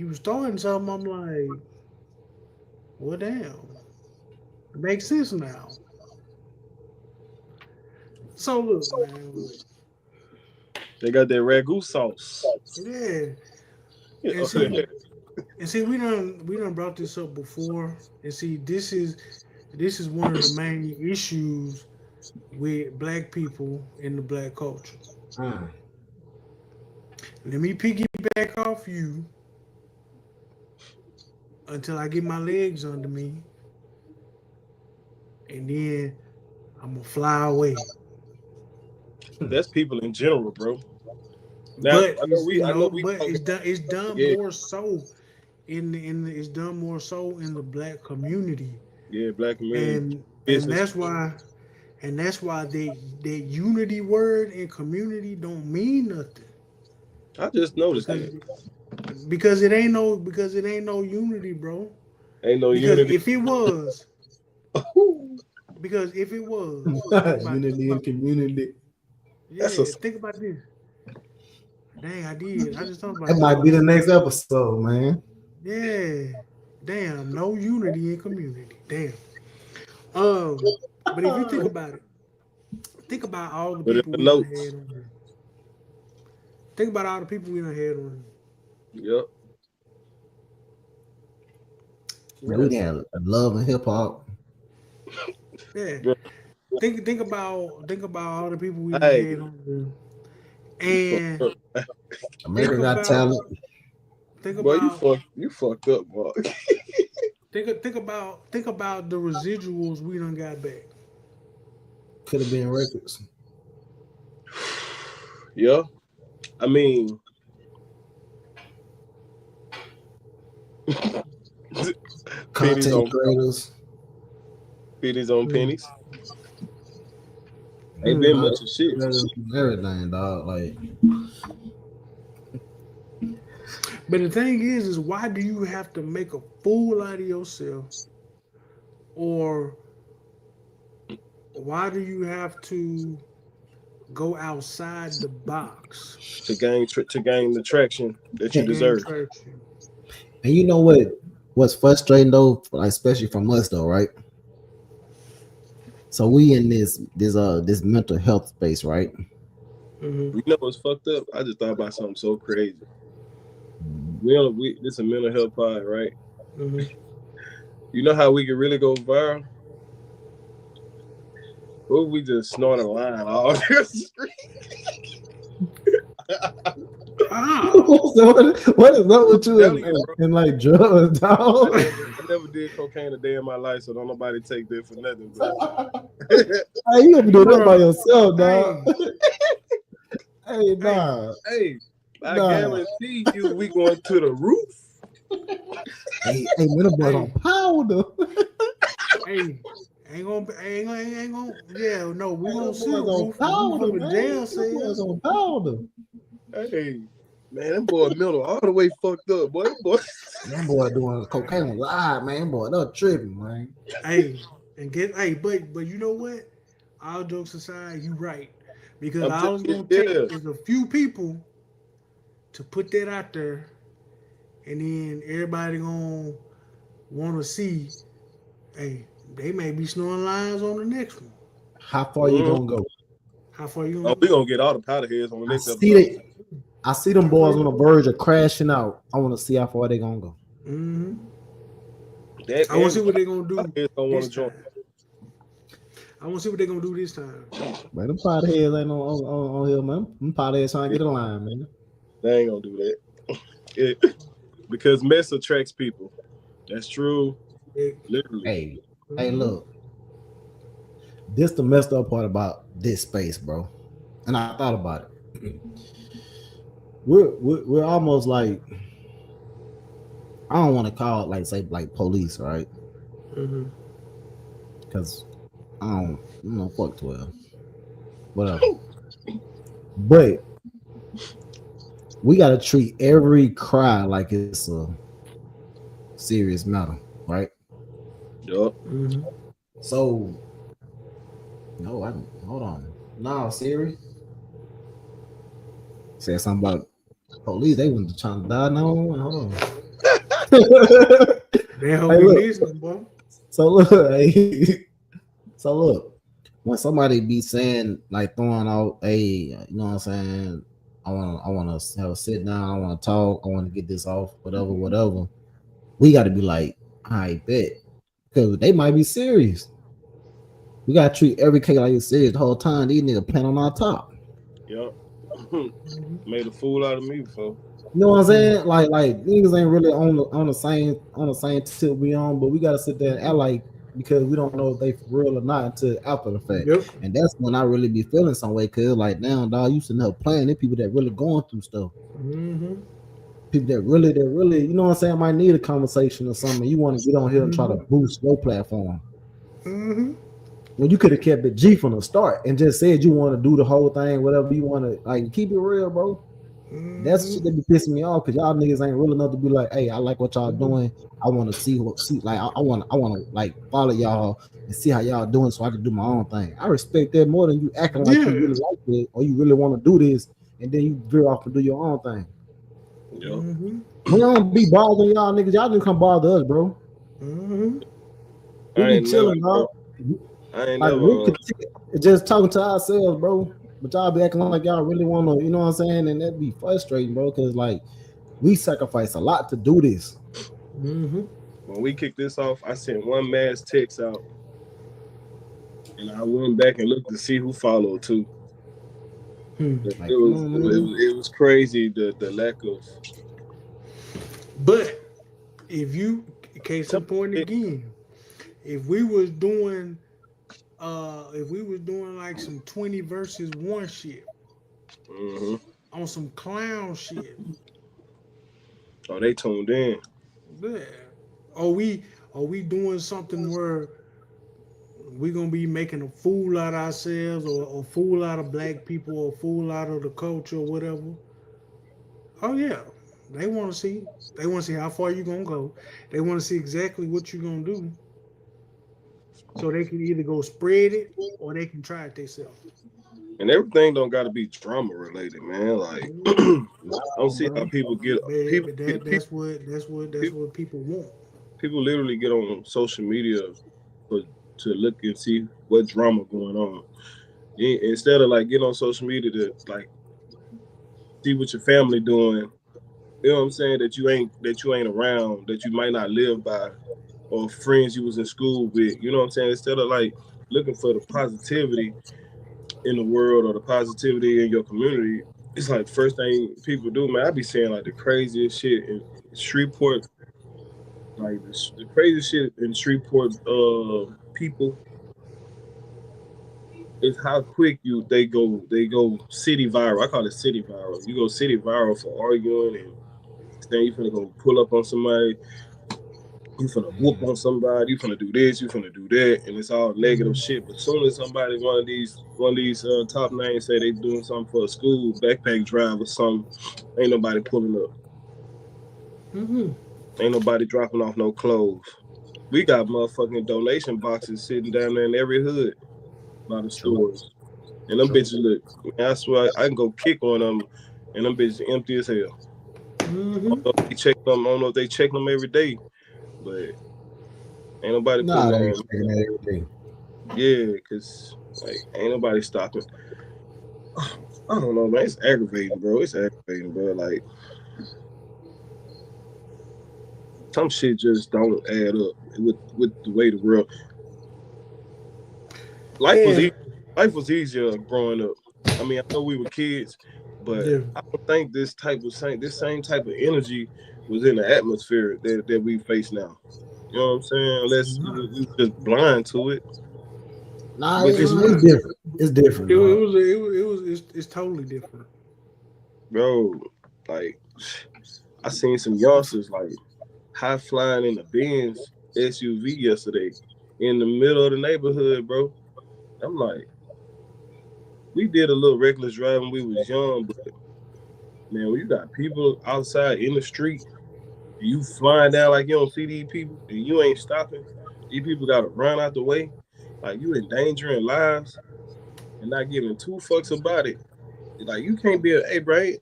was starting something, I'm like, well, damn, it makes sense now. So look, man, They got that ragu sauce. yeah, and Yeah. see, we done brought this up before, and see, this is one of the main issues with black people in the black culture. Mm. Let me piggyback off you until I get my legs under me, and then I'm gonna fly away. That's people in general, bro. Now But it's I know we but talking, it's done yeah, more so it's done more so in the black community, yeah, black community and business. that's why that unity word in community don't mean nothing I just noticed because that. it ain't no unity, bro. Ain't no Because unity. if it was, think about Unity and community. That's a think about this. Dang, I did. I just thought That about this. might be the next episode, man. Yeah. Damn, no unity in community. Damn. But if you think about all the but in people the we done notes. had on here. Think about all the people we done had on Yep. Man, we got love and hip hop. here. Bro. Yeah. Think about all the people we done Hey, had on here. you fucked And up. America think got about talent. think Boy, about you fucked up, boy. think about the residuals we done got back. Could have been records. Yeah. I mean, pennies Content on creators. Mm. pennies. Ain't been Mm. much of shit. Everything, dog. Like, But the thing is why do you have to make a fool out of yourself, or why do you have to go outside the box To gain the traction that you to gain deserve. traction? and you know what? What's frustrating though, like especially from us though, right? So we in this mental health space, right? Mm-hmm. You know what's fucked up? I just thought about something so crazy. This is a mental health pod, right? Mm-hmm. You know how we can really go viral? What if we just snort a line all across the street? Oh, So what is up with you Telling you, bro. and like drugs, dog? I never did cocaine a day in my life, so don't nobody take that for nothing. But Hey, you gonna do that by bro. yourself, dog? Hey, Hey, hey, nah, hey, I nah. guarantee you, we going to the roof. Hey, man, the boys hey, on powder. hey. Ain't gonna. Yeah, no, we Hey, gonna them see the boys on roof powder, of a man. jail Them boys cell. on powder. Hey, man, that boy mental all the way fucked up, boy. Them boy doing cocaine on live, man. Boy, they're tripping, man. Hey, but you know what? All jokes aside, you right. Because I'm telling all it's you, gonna take yeah. is a few people to put that out there, and then everybody gonna want to see. Hey, they may be snoring lines on the next one. How far you Mhm. gonna go? How far you Oh, gonna we go? gonna get all the powder heads on the I next see episode. it. I see them boys on the verge of crashing out. I want to see how far they gonna go. Mm-hmm. That I want to and see the what they're gonna powder do heads don't want this to join. time. I want to see what they're gonna do this time. Man, them pot heads ain't on here, man. Them pot heads trying to get a line, man. They ain't gonna do that. Because mess attracts people. That's true. Literally. Hey, Mm-hmm. look. This the messed up part about this space, bro. And I thought about it. We're almost like, I don't want to call it like, say, like police, right? Mm-hmm. Because I don't, fuck 12. Whatever. But we gotta treat every cry like it's a serious matter, right? Yup. Mm-hmm. So no, I hold on. No, Siri said something about police. They wasn't trying to die. No, hold on. They hope Hey, we look. listening, boy. So look. Hey, so look. When somebody be saying like throwing out, hey, you know what I'm saying? I wanna have a sit down. I wanna talk. I wanna get this off. Whatever, whatever. We got to be like, I bet, because they might be serious. We gotta treat every case like it's serious the whole time. These niggas playing on our top. Yup. Mm-hmm. Made a fool out of me before. You know what I'm saying? Like niggas ain't really on the same tip we on, but we gotta sit there and act like because we don't know if they for real or not until after the fact. Yep. And that's when I really be feeling some way, cause like now, dog, you sitting there playing. They people that really going through stuff. Mm-hmm. People that really, you know what I'm saying, might need a conversation or something. You want to get on here and try to boost your platform. Mm-hmm. When you could have kept it G from the start and just said you want to do the whole thing, whatever you want to, like, keep it real, bro. That's shit that be pissing me off because y'all niggas ain't real enough to be like, hey, I like what y'all doing. I want to see like I want to like follow y'all and see how y'all doing so I can do my own thing. I respect that more than you acting like you Yeah. really like it or you really want to do this and then you veer off and do your own thing. Yup. Mm-hmm. We don't be bothering y'all niggas. Y'all didn't come bother us, bro. Mm-hmm. I We be ain't never, chilling, bro. dog. I ain't Like never. we could just talking to ourselves, bro. But y'all be acting like y'all really want to, you know what I'm saying? And that'd be frustrating, bro. Because like we sacrifice a lot to do this. Mm-hmm. When we kicked this off, I sent one mass text out, and I went back and looked to see who followed too. It Like, come was on, it was, man. it was crazy the lack of. But if you, case in Some point shit. again, if we was doing like some 20 versus 1 shit Mhm. on some clown shit, Oh, they tuned in. yeah. Are we doing something where we gonna be making a fool out of ourselves or a fool out of black people or a fool out of the culture or whatever? Oh yeah. They wanna see. They wanna see how far you gonna go. They wanna see exactly what you're gonna do. So they can either go spread it or they can try it themselves. And everything don't got to be drama related, man. Like I don't Wow, see how bro. people get But, people but get that's people, what people want. people literally get on social media for to look and see what drama going on. Instead of like getting on social media to like see what your family doing, you know what I'm saying, that you ain't around, that you might not live by, or friends you was in school with. You know what I'm saying? Instead of like looking for the positivity in the world or the positivity in your community, it's like first thing people do, man. I be saying like the craziest shit in Shreveport, like the craziest shit in Shreveport. People is how quick they go city viral. I call it city viral. You go city viral for arguing and saying you finna go pull up on somebody, you finna whoop on somebody, you finna do this, you finna do that, and it's all negative shit. But soon as somebody, one of these top names say they doing something for a school backpack drive or something, ain't nobody pulling up, Mm-hmm. ain't nobody dropping off no clothes. We got motherfucking donation boxes sitting down there in every hood by the True. stores, and them True. bitches look. Man, I swear I can go kick on them, and them bitches empty as hell. Mm-hmm. I don't know if they check them every day, but ain't nobody Nah, putting they ain't on. checking that every day. Yeah, cause like ain't nobody stopping. I don't know, man. It's aggravating, bro. It's aggravating, bro. Like some shit just don't add up with the way the world. Life was And easy. Life was easier growing up. I mean, I know we were kids, but yeah. I don't think this same type of energy was in the atmosphere that we face now. You know what I'm saying? Unless we just blind to it. Nah, But it's, this, it's Nah, different. It's different, dog. it's totally different. bro, like I seen some youngsters like high flying in the Benz SUV yesterday in the middle of the neighborhood, bro. I'm like, we did a little reckless driving when we was young, but Man, when you got people outside in the street, and you flying down like you don't see these people, and you ain't stopping, these people gotta run out the way, like you endangering lives and not giving two fucks about it. Like you can't be hey bro,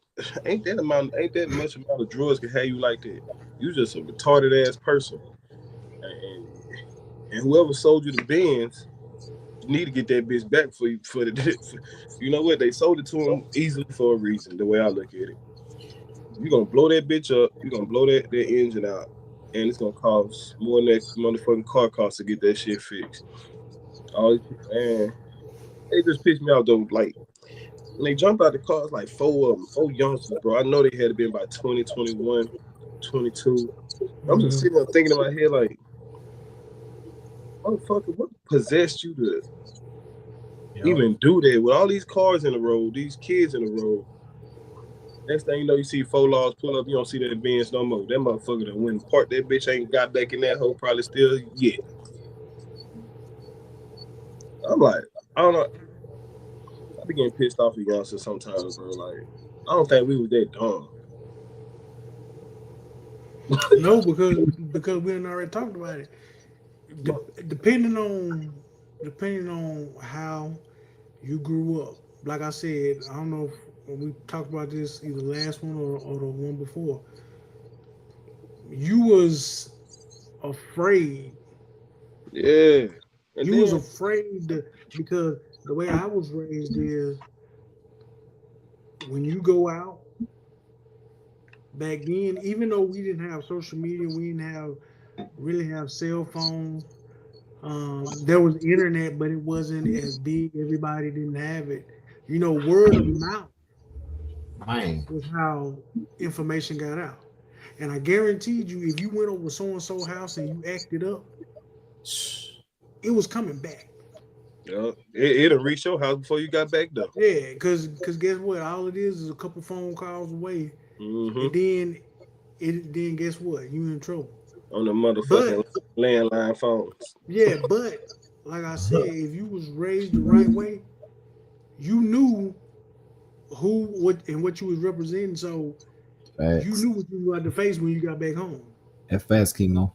ain't that much amount of drugs can have you like that. You just a retarded ass person. And, and whoever sold you the Benz, you need to get that bitch back for you for the you know what? They sold it to him easily for a reason, the way I look at it. You're gonna blow that bitch up, you're gonna blow that engine out, and it's gonna cost more than that motherfucking car cost to get that shit fixed. Oh man, they just pissed me off though. Like when they jumped out the car, it's like four of them, four youngsters, bro. I know they had to be about 20, 21, 22. I'm just sitting there thinking in my head, like, motherfucker, what possessed you to even do that with all these cars in the road, these kids in the road? Next thing you know, you see four laws pull up, you don't see that Benz no more. That motherfucker that went and parked that bitch ain't got back in that hole probably still yet. I'm like, I don't know. I be getting pissed off at youngsters sometimes, bro. Like, I don't think we was that dumb. No, because we done already talked about it. Depending on how you grew up. Like I said, I don't know if we talked about this either last one or the one before. You was afraid. Yeah. And You then, was afraid because the way I was raised is when you go out back then, even though we didn't have social media, we didn't really have cell phones. There was internet, but it wasn't as big. Everybody didn't have it. You know, word of mouth Man, was how information got out. And I guaranteed you, if you went over so and so house and you acted up, it was coming back. it'll reach your house before you got back though. Yeah, because guess what? All it is a couple phone calls away, and Mm-hmm. then guess what? You in trouble. On the motherfucking But landline phones. yeah, but like I said, if you was raised the right way, you knew who, what, and what you was representing. So you facts. knew what you had to face when you got back home. That fast chemo.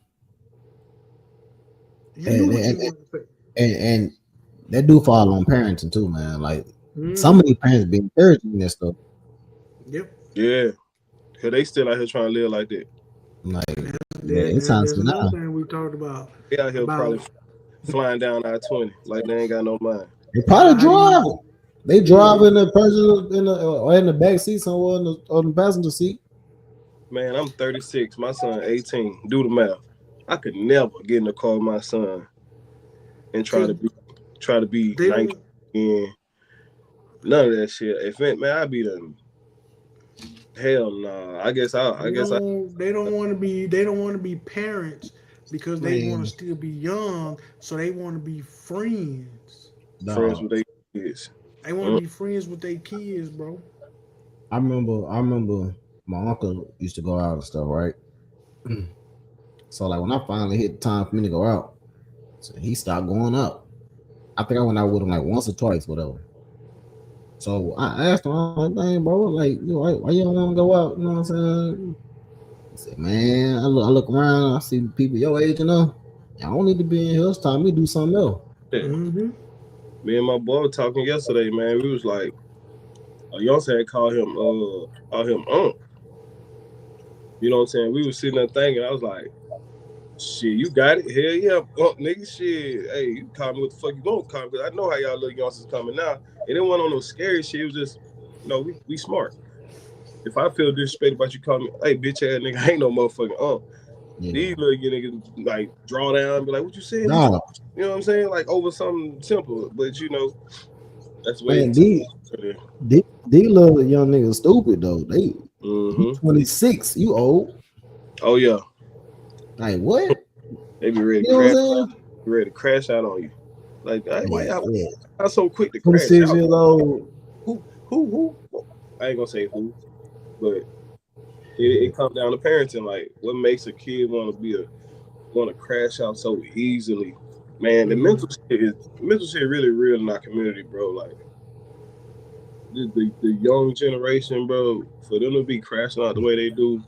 You knew And, what you and, was going to face. and that do fall on parenting too, man. Like some Mm-hmm. of these parents be encouraging this stuff. Yep. Yeah. Cause they still out here trying to live like that. Like, That's, man, it's time that's to another now. thing we talked about. They out here probably About flying down I-20 like they ain't got no mind. They probably how you, driving. They yeah, drive in the person or in the back seat somewhere on the passenger seat. Man, I'm 36. My son 18. Do the math. I could never get in the car with my son and because try to be they 19. don't None of that shit. If it, man, I'd be the hell no. they don't want to be parents because they want to Man, still be young, so they want to be friends. friends dog. with they kids. They want to be friends with their kids, bro. I remember my uncle used to go out and stuff, right? So like when I finally hit the time for me to go out, so he stopped going out. I think I went out with him like once or twice, whatever. So I asked him, I'm like, dang, bro, like, why you don't want to go out? You know what I'm saying? He said, man, I look around, I see people your age, I don't need to be in here. It's time we do something else. Yeah. Mm-hmm. Me and my boy were talking yesterday, man. We was like, a youngster had called him You know what I'm saying? We was sitting there thinking, I was like, shit, you got it? Hell yeah, nigga, shit. Hey, you call me what the fuck you want to call me, because I know how y'all little youngsters coming now. It didn't want on no scary shit. It was just, we smart. If I feel disrespected about you calling me, hey, bitch ass nigga, I ain't no motherfucking Yeah. These little niggas like draw down and be like, what you saying? Nah, You know what I'm saying? Like over something simple. But that's the way man, it these little young niggas stupid though. You Mm-hmm. 26, you old. Oh yeah. Like what? They be ready You to know what crash, I'm saying? ready to crash out on you. Like, Like, yeah. I'm so quick to crash 26 out. years old. Who? I ain't gonna say who, but it comes down to parenting. Like, what makes a kid want to crash out so easily? Man, the mental shit is really real in our community, bro. Like, the young generation, bro, for them to be crashing out the way they do,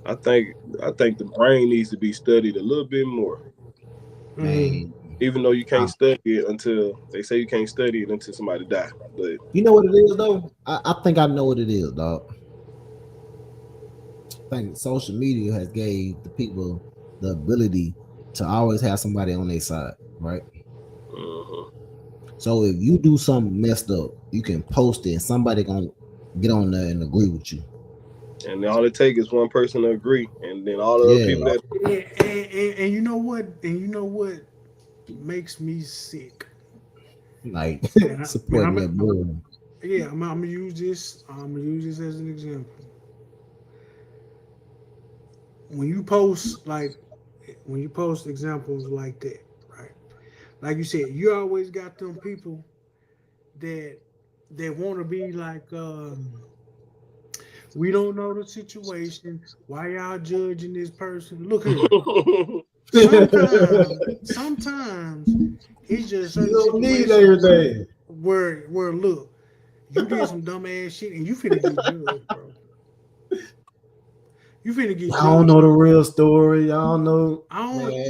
I think the brain needs to be studied a little bit more. Mhm. Man, Even though you I, can't study it until they say you can't study it until somebody die. But you know what it is though? I think I know what it is, dog. I think social media has gave the people the ability to always have somebody on their side, right? uh So if you do something messed up, you can post it and somebody gonna get on there and agree with you. and all it takes is one person to agree, and then all the other Yeah, people that And you know what? And you know what makes me sick? like And supporting that boy. yeah, I'm gonna use this. I'm gonna use this as an example. When you post when you post examples like that, right? Like you said, you always got them people that want to be like, we don't know the situation. Why y'all judging this person? Look here. you Sometimes it's just You certain don't need situations everything. where look, you did some dumb ass shit and you finna get judged, bro. You finna get I don't judged. know the real story. I don't know, I don't. man.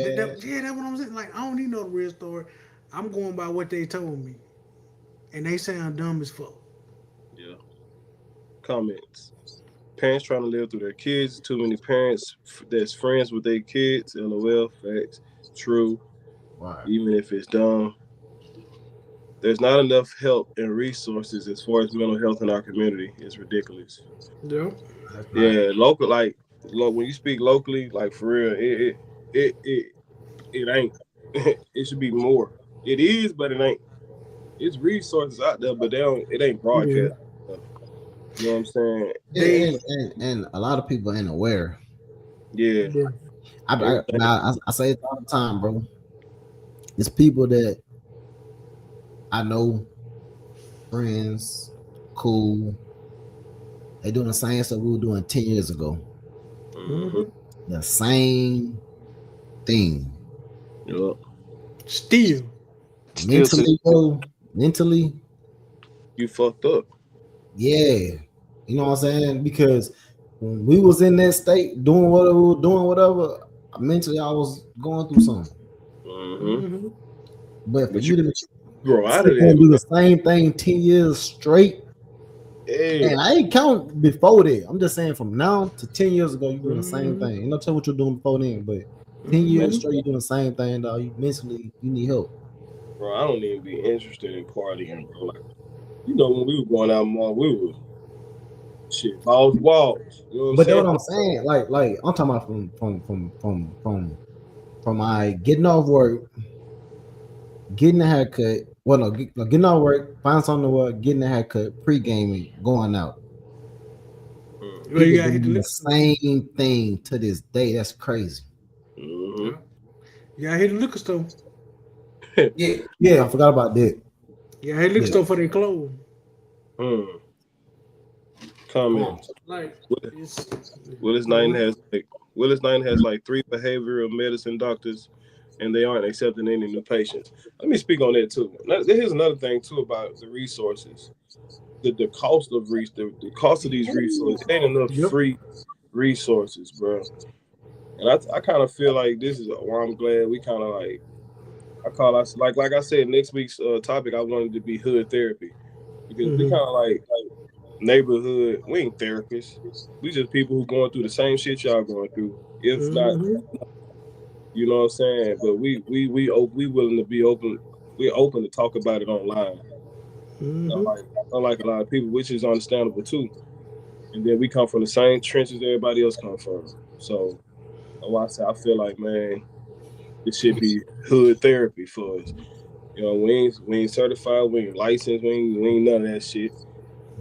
Yeah, that's what I'm saying. Like I don't need no real story. I'm going by what they told me, and they sound dumb as fuck. yeah. Comments. Parents trying to live through their kids. Too many parents that's friends with their kids. LOL. Facts. True. Right. Even if it's dumb. There's not enough help and resources as far as mental health in our community. It's ridiculous. Yep. That's not. Yeah, local like when you speak locally, like for real, it ain't. It should be more. It is, but it ain't. It's resources out there, but they don't. It ain't Yeah. broadcast stuff. You know what I'm saying? Yeah, They. and a lot of people ain't aware. Yeah, Yeah. everything. I say it all the time, bro. It's people that I know, friends, cool. They doing the same stuff we were doing 10 years ago. Mm-hmm. Mhm. The same thing. Yep. Still. Still to Mentally, bro. Mentally, you fucked up. yeah. You know what I'm saying? Because when we was in that state doing whatever we were doing, whatever, mentally I was going through something. Mm-hmm. Mhm. But for But you you to grow out sit of there that, and do the man. same thing 10 years straight, Hey, and I ain't count before that. I'm just saying from now to 10 years ago, you doing the same Mhm. thing. You know, tell what you're doing before then, but 10 man, years Mhm. straight, you doing the same thing, dog. You mentally, you need help. bro, I don't even be interested in partying, bro. Like, when we were going out more, we were shit balls to walls. You know what I'm But that's saying? what I'm saying. Like I'm talking about from my getting off work, getting a haircut. Well, no, getting off work, find something to work, getting a haircut, pre gaming, going out. Well, you People gotta hit the doing the liquor store. same thing to this day. That's crazy. Mm-hmm. Yeah. You gotta hit the liquor store. Yeah, yeah, I forgot about that. You gotta hit the liquor Yeah, store for their clothes. Hmm. come on. Comments. Like Will- it's. Willis Go Knighton ahead. has like three behavioral medicine doctors, and they aren't accepting any new patients. Let me speak on that too. Here's another thing too about the resources. The cost of the cost of these resources. It ain't enough Yep. free resources, bro. And I kind of feel like this is why I'm glad we kind of like I call us like I said next week's topic I wanted to be hood therapy because we Mhm. kind of like neighborhood. We ain't therapists. We just people who going through the same shit y'all going through. If not, Mhm. you know what I'm saying. But we willing to be open. We're open to talk about it online. Mhm. Unlike a lot of people, which is understandable too. And then we come from the same trenches everybody else come from. So that's why I say I feel like man, it should be hood therapy for us. We ain't certified, we ain't licensed, we ain't none of that shit.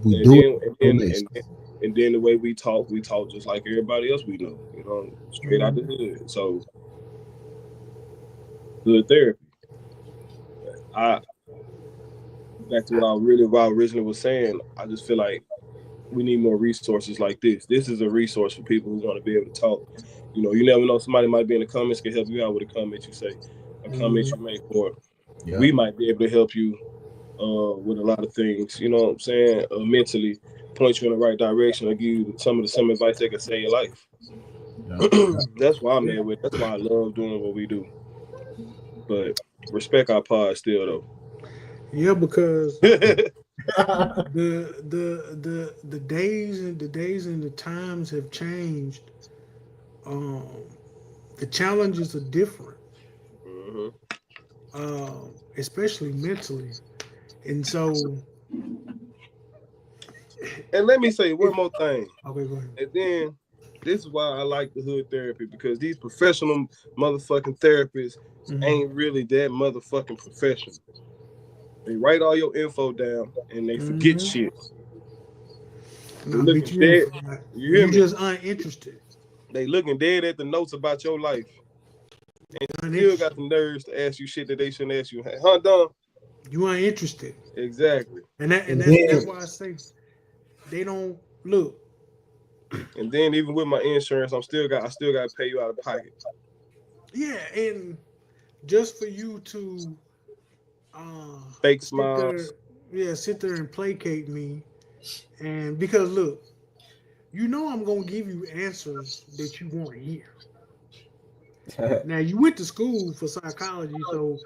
We And do it then and for then and donations. then, and then the way we talk just like everybody else we know, straight out the Mhm. hood. So hood therapy. I back to what I originally was saying. I just feel like we need more resources like this. This is a resource for people who want to be able to talk. You never know. Somebody might be in the comments can help you out with a comment you say, a comment Mhm. you make, or Yeah. we might be able to help you with a lot of things. You know what I'm saying? Mentally point you in the right direction or give you some advice that can save your life. That's why I'm at with. That's why I love doing what we do. But respect our pod still though. Yeah, because Yeah. the days and the times have changed. Um, the challenges are different, Hmm. especially mentally. And so, And let me say if one more thing. okay, go ahead. And then this is why I like the hood therapy because these professional motherfucking therapists Mm-hmm. ain't really that motherfucking professional. They write all your info down and they forget Mm-hmm. shit. They Nah, bitch, looking dead. You hear you me? just uninterested. They looking dead at the notes about your life. Still got Uninterested. the nerves to ask you shit that they shouldn't ask you. Huh, Don? You uninterested, Exactly. and And that's then why I say they don't look. And then even with my insurance, I still got to pay you out of pocket. Yeah, and just for you to uh Fake sit there, smiles. yeah, sit there and placate me, and because look, you know I'm gonna give you answers that you want to hear. Now you went to school for psychology, so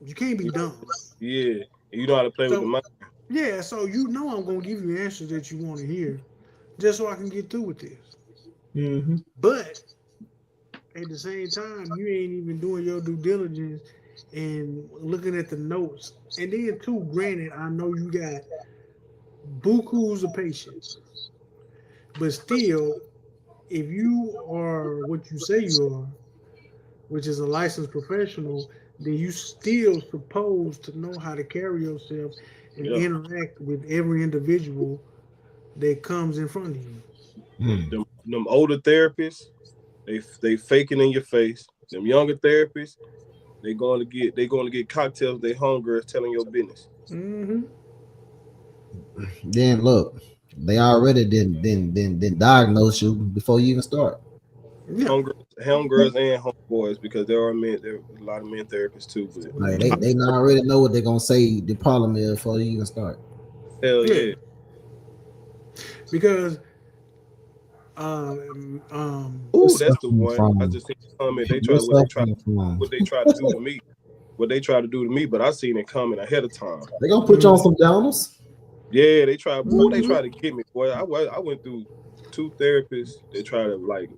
you can't be dumb. Yeah. You know how to play with the So mind. yeah, so you know I'm gonna give you answers that you want to hear, just so I can get through with this. Mhm. But at the same time, you ain't even doing your due diligence and looking at the notes. And then too, granted, I know you got bukus of patience, but still, if you are what you say you are, which is a licensed professional, then you still supposed to know how to carry yourself and Yeah. interact with every individual that comes in front of you. Mm. Them older therapists, they faking in your face. Them younger therapists, they going to get cocktails. They homegirls telling your business. Mm-hmm. Then look, they already didn't diagnose you before you even start. Yeah. Homegirls and homeboys because there are a lot of men therapists too. But Like Mm-hmm. they not already know what they're gonna say the problem is before you even start. hell Yeah. yeah, Because You're oh that's the suffering one. I from just seen a comment. you're suffering from What they try to do to me. What they try to do to me, but I seen it coming ahead of time. they gonna put you on mm-hmm. some downers. Yeah, they Mm-hmm. try to get me, boy. I went through two therapists. They try to like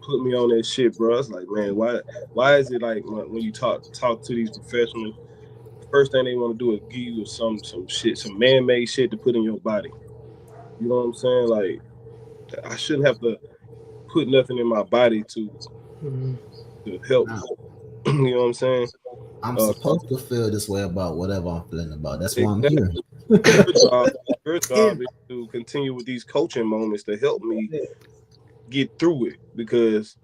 put me on that shit, bro. It's like, man, why is it like when you talk to these professionals, the first thing they want to do is give you some shit, some man made shit to put in your body. You know what I'm saying? Like I shouldn't have to put nothing in my body Mm-hmm. to help. Now, You know what I'm saying? I'm Uh, supposed to feel this way about whatever I'm feeling about. That's why I'm exactly. here. Your job, your job And is to continue with these coaching moments to help me get through it because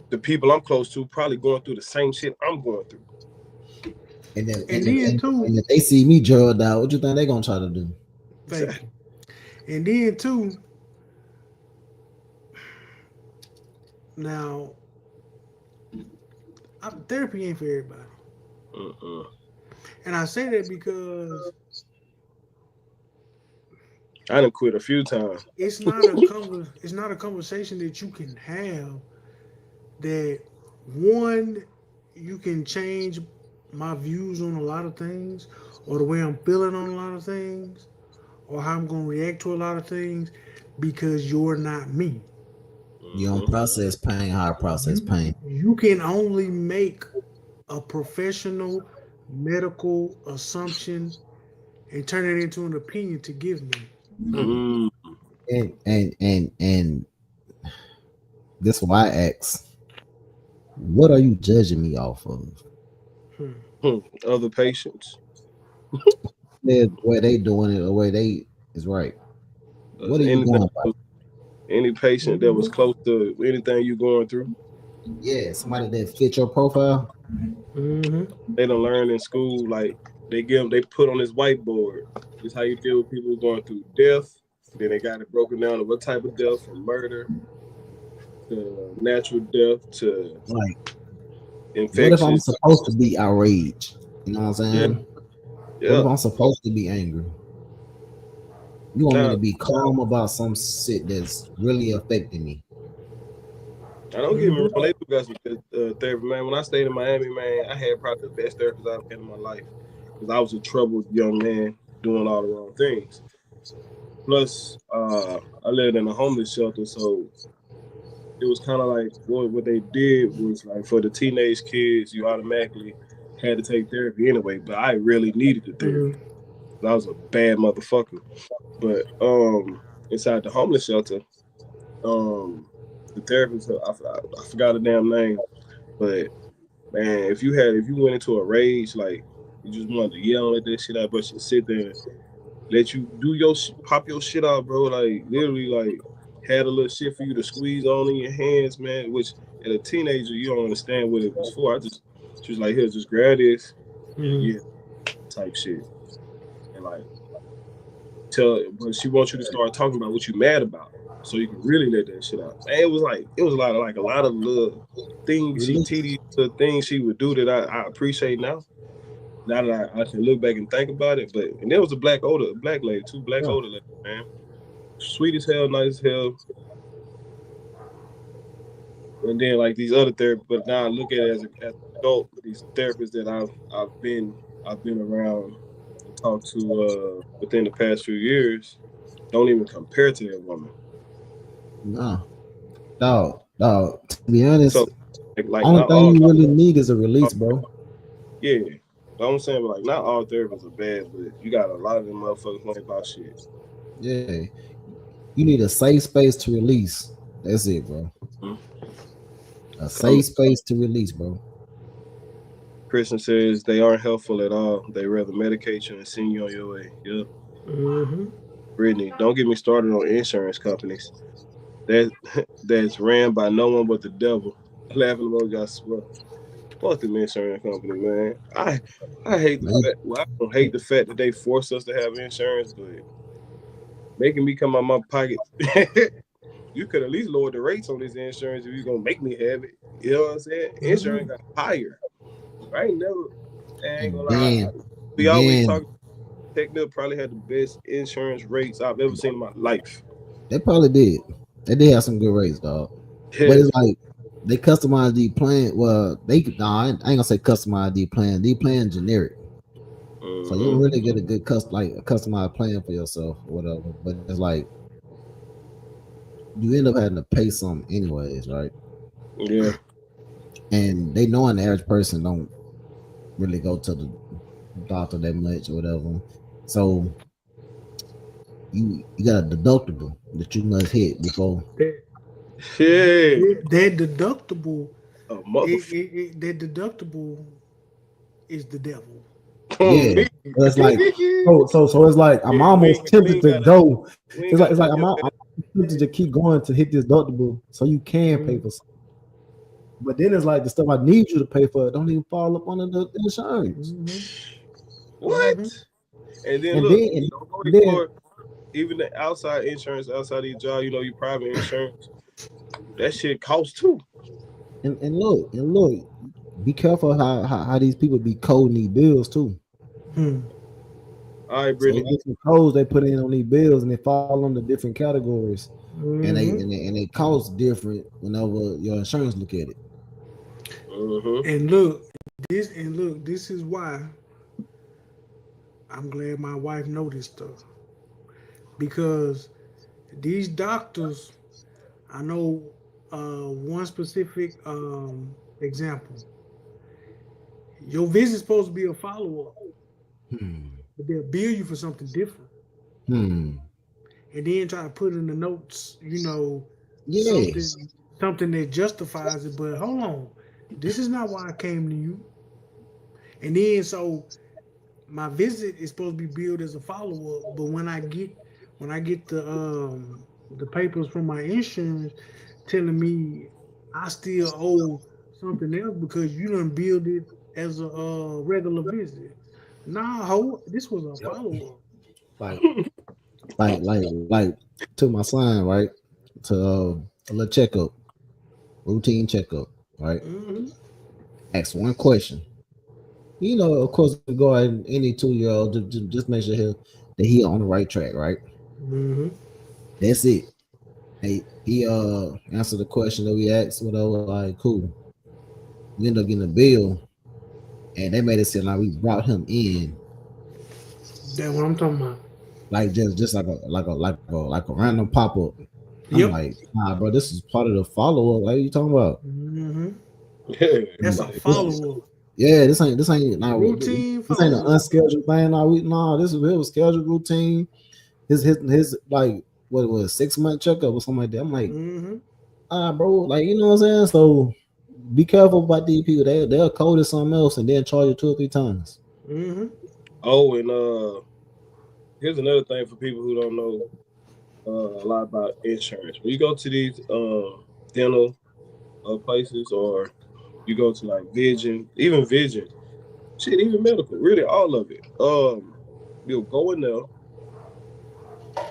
the people I'm close to probably going through the same shit I'm going through. And then and then too, and if they see me drugged out, what you think they gonna try to do? thank you. And then too, now therapy ain't for everybody. Mm-mm. And I say that because I done quit a few times. it's not a conversation that you can have that one you can change my views on a lot of things or the way I'm feeling on a lot of things or how I'm going to react to a lot of things because you're not me. You don't Mm-hmm. process pain how I process You pain. you can only make a professional medical assumption and turn it into an opinion to give me. Mm. And this why I ask, what are you judging me off of? Hmm. Other patients, The way they doing it, the way they is right. What are you anything, going by? any patient that was Mm-hmm. close to anything you going through, Yeah, somebody that fit your profile. Mm-hmm. they don't learn in school. Like they put on this whiteboard. This how you deal with people going through death. Then they got it broken down to what type of death, from murder to natural death to Like, what if I'm infectious. supposed to be outraged? You know what I'm Yeah, saying? What if Yeah. I'm supposed to be angry? You want me Now, to be calm about some shit that's really affecting me? I don't get me wrong. They do got some good therapy, man. When I stayed in Miami, man, I had probably the best therapist I've had in my life because I was a troubled young man doing all the wrong things. Plus, I lived in a homeless shelter, so it was kind of like what they did was like for the teenage kids, you automatically had to take therapy anyway. But I really needed the therapy. Mhm. I was a bad motherfucker. But inside the homeless shelter, um, the therapist, I forgot the damn name, but man, if you went into a rage, like you just wanted to yell at that shit out, but you sit there and let you do your pop your shit out, bro. Like literally, like had a little shit for you to squeeze on in your hands, man. Which at a teenager, you don't understand what it was for. She was like, here, just grab this and Mhm. yeah, type shit, and like but she wants you to start talking about what you're mad about, so you can really let that shit out. And it was a lot of little things Release. the things she would do that I appreciate now. Now that I can look back and think about it, but and there was a black lady, two black Yeah. older ladies, man, sweet as hell, nice as hell, and then like these other therapists. But now I look at it as an adult, these therapists that I've been around and talked to within the past few years don't even compare to that woman. Nah, dog. To be honest, So like only not thing all you really need is a release, bro. yeah. But I'm saying like not all therapists are bad, but you got a lot of them motherfuckers who ain't about shit. Yeah, you need a safe space to release. That's it, bro. Mhm. A Come safe space to release, bro. Christian says they aren't helpful at all. They rather medicate you and send you on your way. Yep. Mhm. Brittany, don't get me started on insurance companies. That that's ran by no one but the devil. Laughing emoji, I swear. Fuck them insurance company, man. I hate the Man, fact. Well, I don't hate the fact that they force us to have insurance, but making me come out my pocket. You could at least lower the rates on this insurance if you're gonna make me have it. You know what I'm saying? Insurance Mhm. got higher. I ain't never. I ain't and gonna lie. then, We always then talk. Technical probably had the best insurance rates I've ever seen in my life. they probably did. They did have some good rates, dog. But Yeah. it's like they customize the plan. Well, I ain't gonna say customize the plan. The plan generic, so you don't Mm-hmm. really get a good like a customized plan for yourself or whatever. But it's like you end up having to pay something anyways, right? Yeah. And they know the average person don't really go to the doctor that much or whatever. So you got a deductible that you must hit before. That, Yeah. that deductible, A motherfucker that deductible is the devil. on Yeah, me. it's like so it's like I'm Yeah, almost tempted to go. we ain't gotta It's like have your I'm tempted to keep going to hit this deductible so you can pay Mhm. for something. But then it's like the stuff I need you to pay for don't even fall up under the insurance. Mhm. what? Mhm. And then And look, then don't go and then ignore even the outside insurance outside your job, your private insurance. That shit costs too. and look, be careful how these people be coding these bills too. Hmm. All right, So Brittany. it's different codes they put in on these bills, and they fall under different categories, and they Mhm. and they, and they cost different whenever your insurance look at it. Mm-hmm. This is why I'm glad my wife noticed stuff because these doctors, I know one specific example. Your visit's supposed to be a follow up, Hmm. but they'll bill you for something different, Hmm. and then try to put in the notes, Yes. something that justifies it. But hold on, this is not why I came to you. And then so my visit is supposed to be billed as a follow up, but when I get the papers from my insurance telling me I still owe something else because you done billed it as a regular visit. Nah, ho, this was a Yep. follow up. Like like to my son, right? To a little checkup, routine checkup, right? Mm-hmm. Ask one question. of course, we go ahead, any 2-year-old just make sure that he on the right track, right? Mm-hmm. That's it. He answered the question that we asked, whatever. Like, cool. We end up getting a bill, and they made it seem like we brought him in, That's what I'm talking about. like just like a random pop up. I'm Yep. like, nah, bro, this is part of the follow up. Like, what you talking about? Mm-hmm. Yeah, That's a like follow up. Yeah, this ain't nah, Routine this ain't an follow up. unscheduled thing. This was scheduled routine. His like what it was 6 month checkup or something like that. I'm like, Mm-hmm. bro, like you know what I'm saying. So be careful about these people. They'll code it something else and then charge you 2 or 3 times. Mm-hmm. oh, and here's another thing for people who don't know a lot about insurance. When you go to these dental places, or you go to like Vision, shit, even medical, really all of it. You'll go in there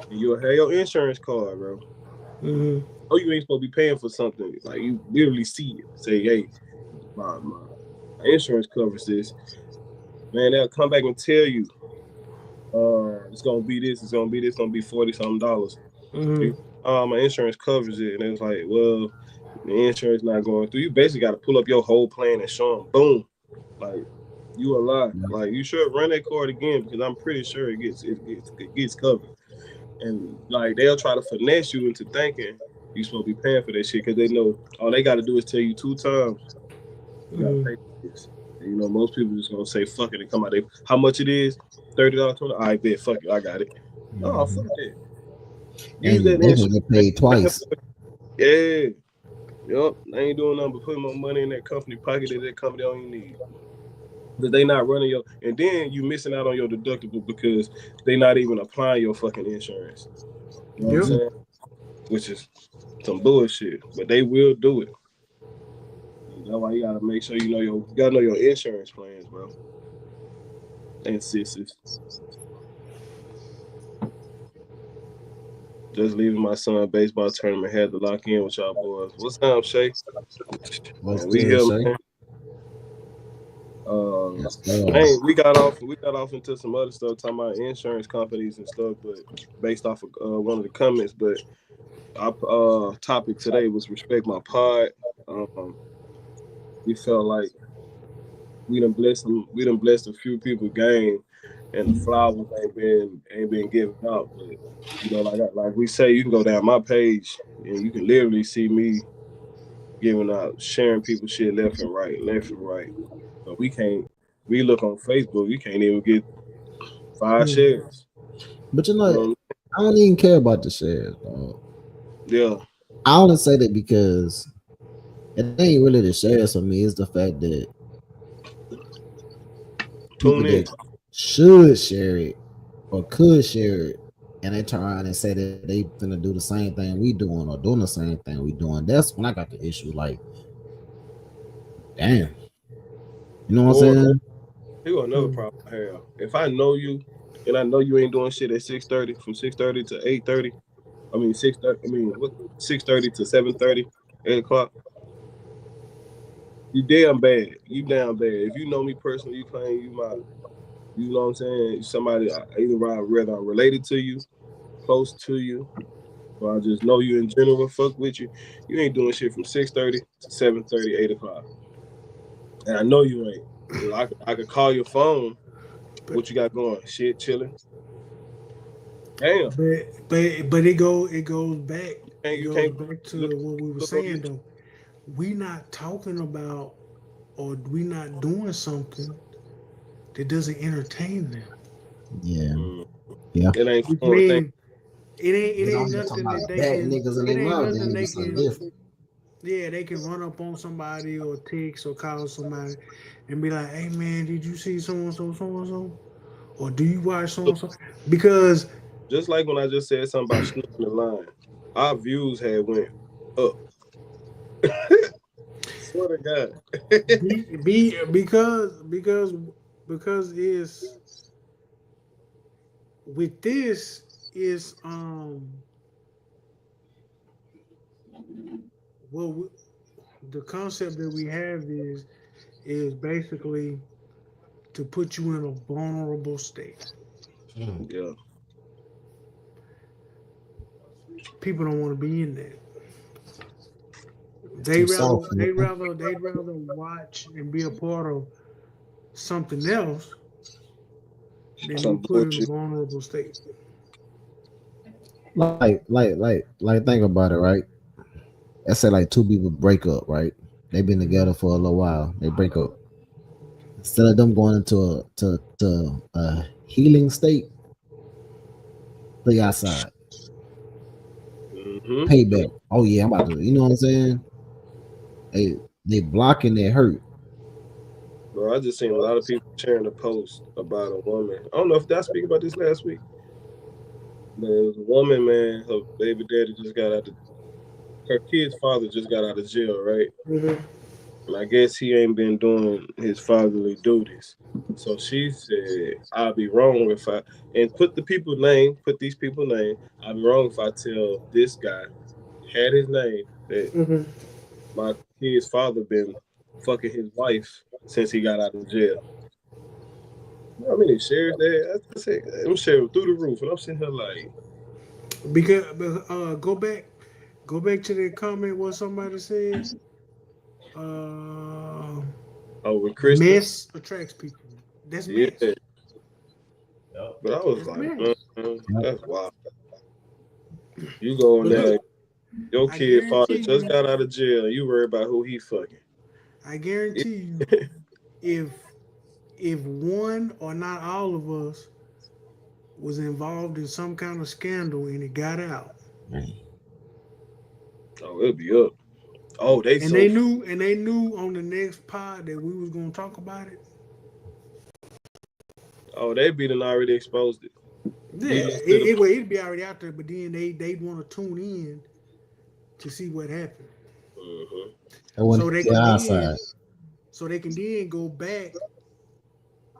and you'll have your insurance card, bro. Mm-hmm. Oh, you ain't supposed to be paying for something. Like you literally see it. Say, hey, my insurance covers this. Man, they'll come back and tell you, it's gonna be this, it's gonna be this, it's gonna be 40 something dollars. Mm-hmm. You, my insurance covers it, and it's like, well, the insurance not going through. You basically got to pull up your whole plan and show them, boom, like you a lie. Like you should run that card again because I'm pretty sure it gets covered. And like they'll try to finesse you into thinking you supposed to be paying for that shit because they know all they got to do is tell you 2 times you got to Mm-hmm. pay for this. And, most people just gonna say fuck it and come out there. How much it is? $30, 20. I bet fuck it, I got it. Oh fuck it. Use And that they insurance. can get paid twice. Yeah. Yup. They ain't doing nothing but putting more money in that company pocket that company don't even need. But they not running your, and then you missing out on your deductible because they not even applying your fucking insurance. You know what I'm Yep. saying? Which is some bullshit. But they will do it. That's why you gotta make sure you gotta know your insurance plans, bro. And sisters. Just leaving my son baseball tournament, had to lock in with y'all boys. What's up, Shay? What's Man, we good, here, Shay? man. Uh, Yes, sir. man, we got off into some other stuff talking about insurance companies and stuff, but based off of one of the comments. But our topic today was respect my pod. Um, we felt like we done blessed a few people game, and the flowers ain't been given out. But like we say, you can go down my page and you can literally see me giving out, sharing people shit left and right, left and right. But we can't. We look on Facebook, you can't even get 5 shares. But You know? I don't even care about the shares, dog. Yeah. I only say that because it ain't really the shares for me. It's the fact that people Tune in. that should share it or could share it, and they turn around and say that they gonna do the same thing we doing or doing the same thing we doing. That's when I got the issue. Like, damn, you know what I'm Or saying? here's another problem I have. If I know you and I know you ain't doing shit at 6:30, from 6:30 to 8:30. I mean 6:30. I mean what 6:30 to 7:30, 8 o'clock. You damn bad. You damn bad. If you know me personally, you claim you know what I'm saying, somebody whether I'm related to you, close to you, or I just know you in general, fuck with you. You ain't doing shit from 6:30 to 7:30, 8 o'clock. And I know you ain't. I could call your phone. But What you got going? Shit, chilling. Damn. but it goes back. It You goes can't back look to what we were look on saying YouTube. though. We not talking about, or we not doing something that doesn't entertain them. Yeah, Mm. yeah. It ain't Which fun. Thing. means it But ain't I'm just talking nothing that about they batting can. niggas in It their ain't mouth. nothing Then they it's something can. different. Yeah, they can run up on somebody or text or call somebody and be like, "Hey man, did you see so and so, so and so, or do you watch so Look, and so?" Because just like when I just said something about snooping the line, our views had went up. Swear to God. because is with this is well the concept that we have is basically to put you in a vulnerable state. Yeah. People don't want to be in that. Too soft. They'd rather watch and be a part of something else than be Some put in a bullshit. vulnerable state. Like, think about it, right? Let's say like two people break up, right? They've been together for a little while. They break up. Instead of them going into a healing state, play outside, Mm-hmm. payback. Oh yeah, I'm about to. You know what I'm saying? They blocking their hurt. Bro, I just seen a lot of people sharing a post about a woman. I don't know if did I speak about this last week, but it was a woman, man. Her baby daddy just got out of her kid's father just got out of jail, right? Mm-hmm. And I guess he ain't been doing his fatherly duties. So she said, I'll be wrong if I and put these people name. I'll be wrong if I tell this guy had his name that Mm-hmm. my kid's father been fucking his wife since he got out of jail. You know how many shares there? I said, I'm sharing through the roof, and I'm sitting here like, Because go back to the comment what somebody said. Uh, oh, with Kristen, Mess attracts people. That's yeah. mess. But I was That's like, mess. that's wild. You go in Because there, your I kid father guarantee just you, got out of jail, and you worry about who he fucking. I guarantee you, if one or not all of us was involved in some kind of scandal and it got out, Oh, it'll be up. Oh, they and so they knew on the next pod that we was gonna talk about it. oh they be done already exposed it. Yeah, We just to the it'd be already out there, but then they'd want to tune in to see what happened, Mhm. I want so they to can outside. then go back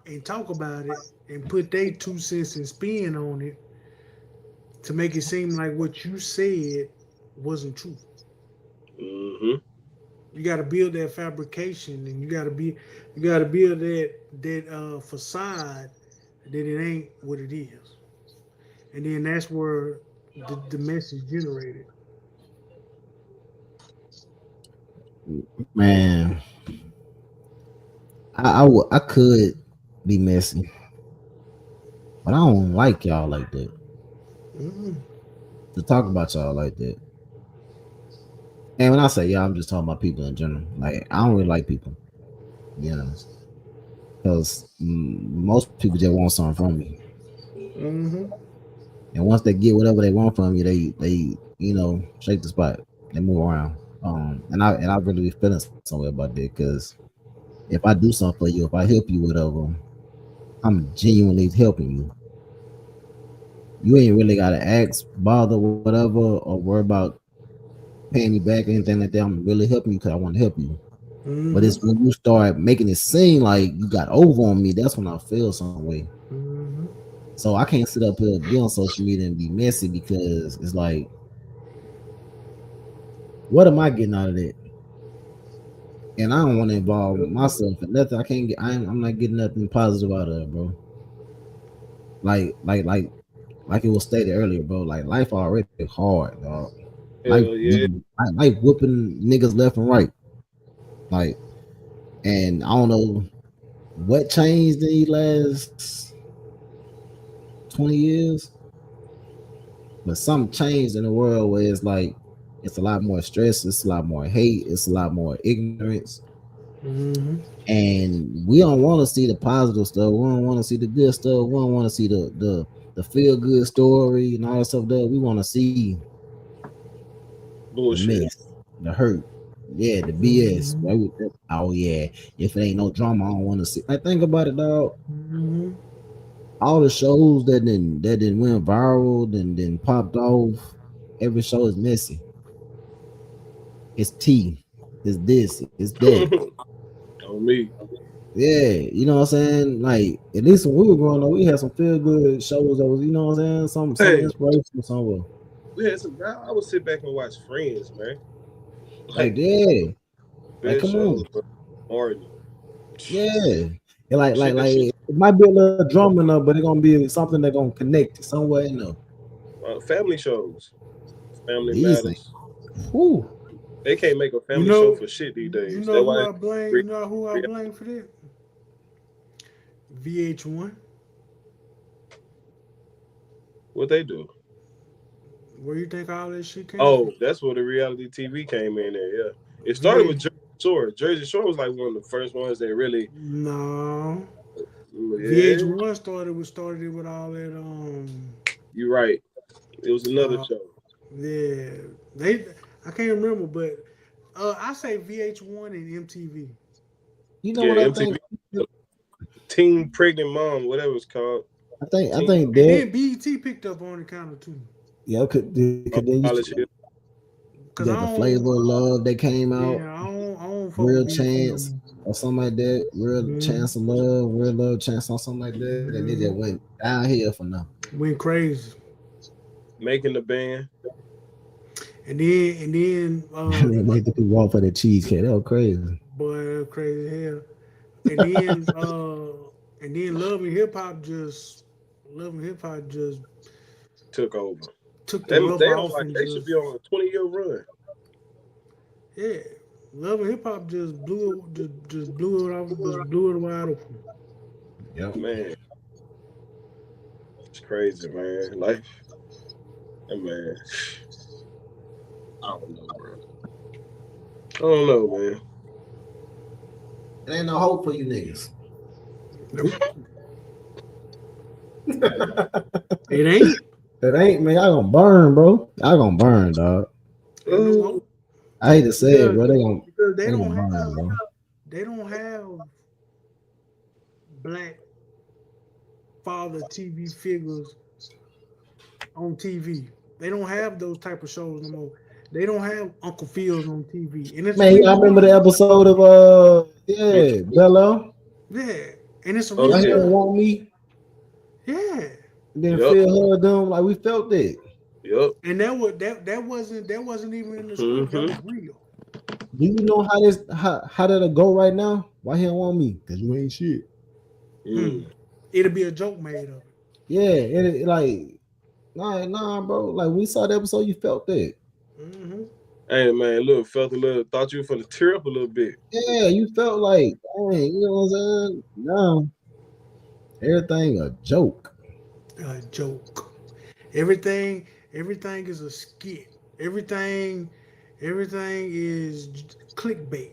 and talk about it and put their 2 cents and spin on it to make it seem like what you said wasn't true. Mhm. You got to build that fabrication, and you got to build that facade that it ain't what it is, and then that's where the message generated. Man, I could be messy, but I don't like y'all like that. Mm-mm. To talk about y'all like that. And when I say y'all, I'm just talking about people in general. Like I don't really like people, to be honest, because most people just want something from you, Mm-hmm. and once they get whatever they want from you, they shake the spot, they move around. And I really be feeling somewhere about that because if I do something for you, if I help you, whatever, I'm genuinely helping you. You ain't really gotta ask, bother, whatever, or worry about paying me back or anything like that. I'm really helping you because I want to help you. But Mm-hmm. it's when you start making it seem like you got over on me, that's when I feel some way. Mm-hmm. So I can't sit up here and be on social media and be messy because it's like, what am I getting out of that? And I don't want to involve myself in nothing. I can't get. I'm not getting nothing positive out of it, bro. Like it was stated earlier, bro. Like life already hard, dog. Life, Hell yeah. life whooping niggas left and right. Like, and I don't know what changed in these last 20 years, but something changed in the world where it's like it's a lot more stress, it's a lot more hate, it's a lot more ignorance, Mm-hmm. and we don't want to see the positive stuff. We don't want to see the good stuff. We don't want to see the feel good story and all that stuff. That we want to see the Bullshit. mess, the hurt, yeah, the BS. Mm-hmm. Oh yeah, if it ain't no drama, I don't want to see. Like think about it, dog. Mm-hmm. All the shows that didn't went viral, then popped off. Every show is messy. It's tea. It's this. It's that. On me. Yeah, you know what I'm saying? Like at least when we were growing up, we had some feel good shows that was, you know what I'm saying? Some Hey, inspiration somewhere. we had some. I would sit back and watch Friends, man. Like Like yeah, like best come on, shows, bro. Martin. yeah. And like Shit, like that like shit. It might be a little drama enough, but it's gonna be something that's gonna connect it somewhere in there. Family shows, Family These things. Matters. Whew. They can't make a You family show know, for shit these you days. know That's who why I blame. You know who I blame for that? VH1. what they do. Where you think all this shit came Oh, from? that's where the reality TV came in there. Yeah, it started with Jersey Shore. Jersey Shore was like one of the first ones that really. No. Yeah, VH1 started it with all that you're right. It was another uh show. yeah. They I can't remember, but I say VH1 and MTV. You know Yeah, what I MTV think? Teen Pregnant Mom, whatever it's called. I Teen think And that then BET picked up on the counter too. yeah could then you College Hill. Cause I got the flavor of don't love that came out, yeah, I don't fuck real with BET no chance more. or something like that, real chance of love, real love chance or something like that, and it just went downhill from now. Went crazy. Making the Band. And then Make the people walk for the cheesecake. That was crazy. boy, crazy hell. And then Love and Hip Hop just Took over. took the They rough don't off like and they should just be on a 20-year run. yeah. Love and Hip Hop just blew it off, just blew it wide open. Yep. Man, it's crazy, man. Life, and man. I don't know, bro. I don't know, man. There ain't no hope for you niggas. It ain't. It ain't, man. Y'all gonna burn, bro. Y'all gonna burn, dog. Ain't no hope. I hate to say it, bro. Because They gonna burn, bro. they don't have black father TV figures on TV. They don't have those type of shows no more. They don't have Uncle Phil's on TV. And it's Man, I remember the episode of Bella. yeah, and it's a Oh, Why reason. he yeah. don't want me? Yeah, And then Yep. Phil heard them like we felt it. Yep. and that wasn't even in the script. That was real. Do you know how that'll go right now? Why he don't want me? Cause you ain't shit. It'll be a joke made of it. Yeah, it like nah, bro. Like we saw the episode, you felt that. Mm-hmm. Hey, man, look, felt a little, thought you were finna tear up a little bit. Yeah, you felt like, dang, you know what I'm saying? No, everything a joke. A joke. Everything is a skit. Everything is clickbait.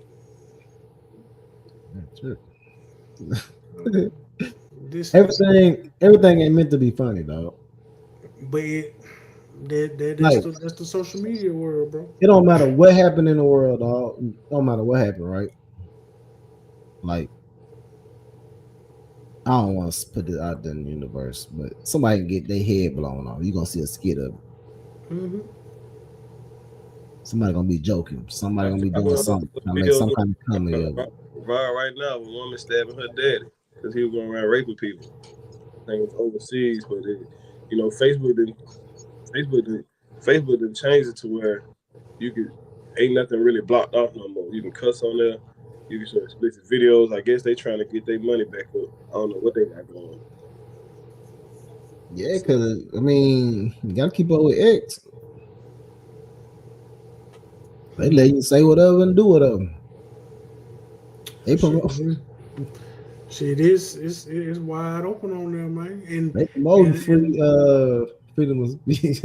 This Everything ain't meant to be funny, dog. But that's Like, the social media world, bro. it don't matter what happened in the world, dog. It don't matter what happened, right? Like, I don't want to put it out there in the universe, but somebody can get their head blown off. You're gonna see a skit of it. Mm-hmm. Somebody gonna be joking. Somebody gonna be doing something. Make some kind of comedy of it. Right now, a woman stabbing her daddy because he was going around raping people. I think it was overseas, but Facebook didn't change it to where you could ain't nothing really blocked off no more. You can cuss on there. You can show explicit videos. I guess they trying to get their money back up. I don't know what they got going. Yeah, because I mean, you gotta keep up with X. They let you say whatever and do whatever. They promote. Shit, it's wide open on there, man. And They promote freedom of speech.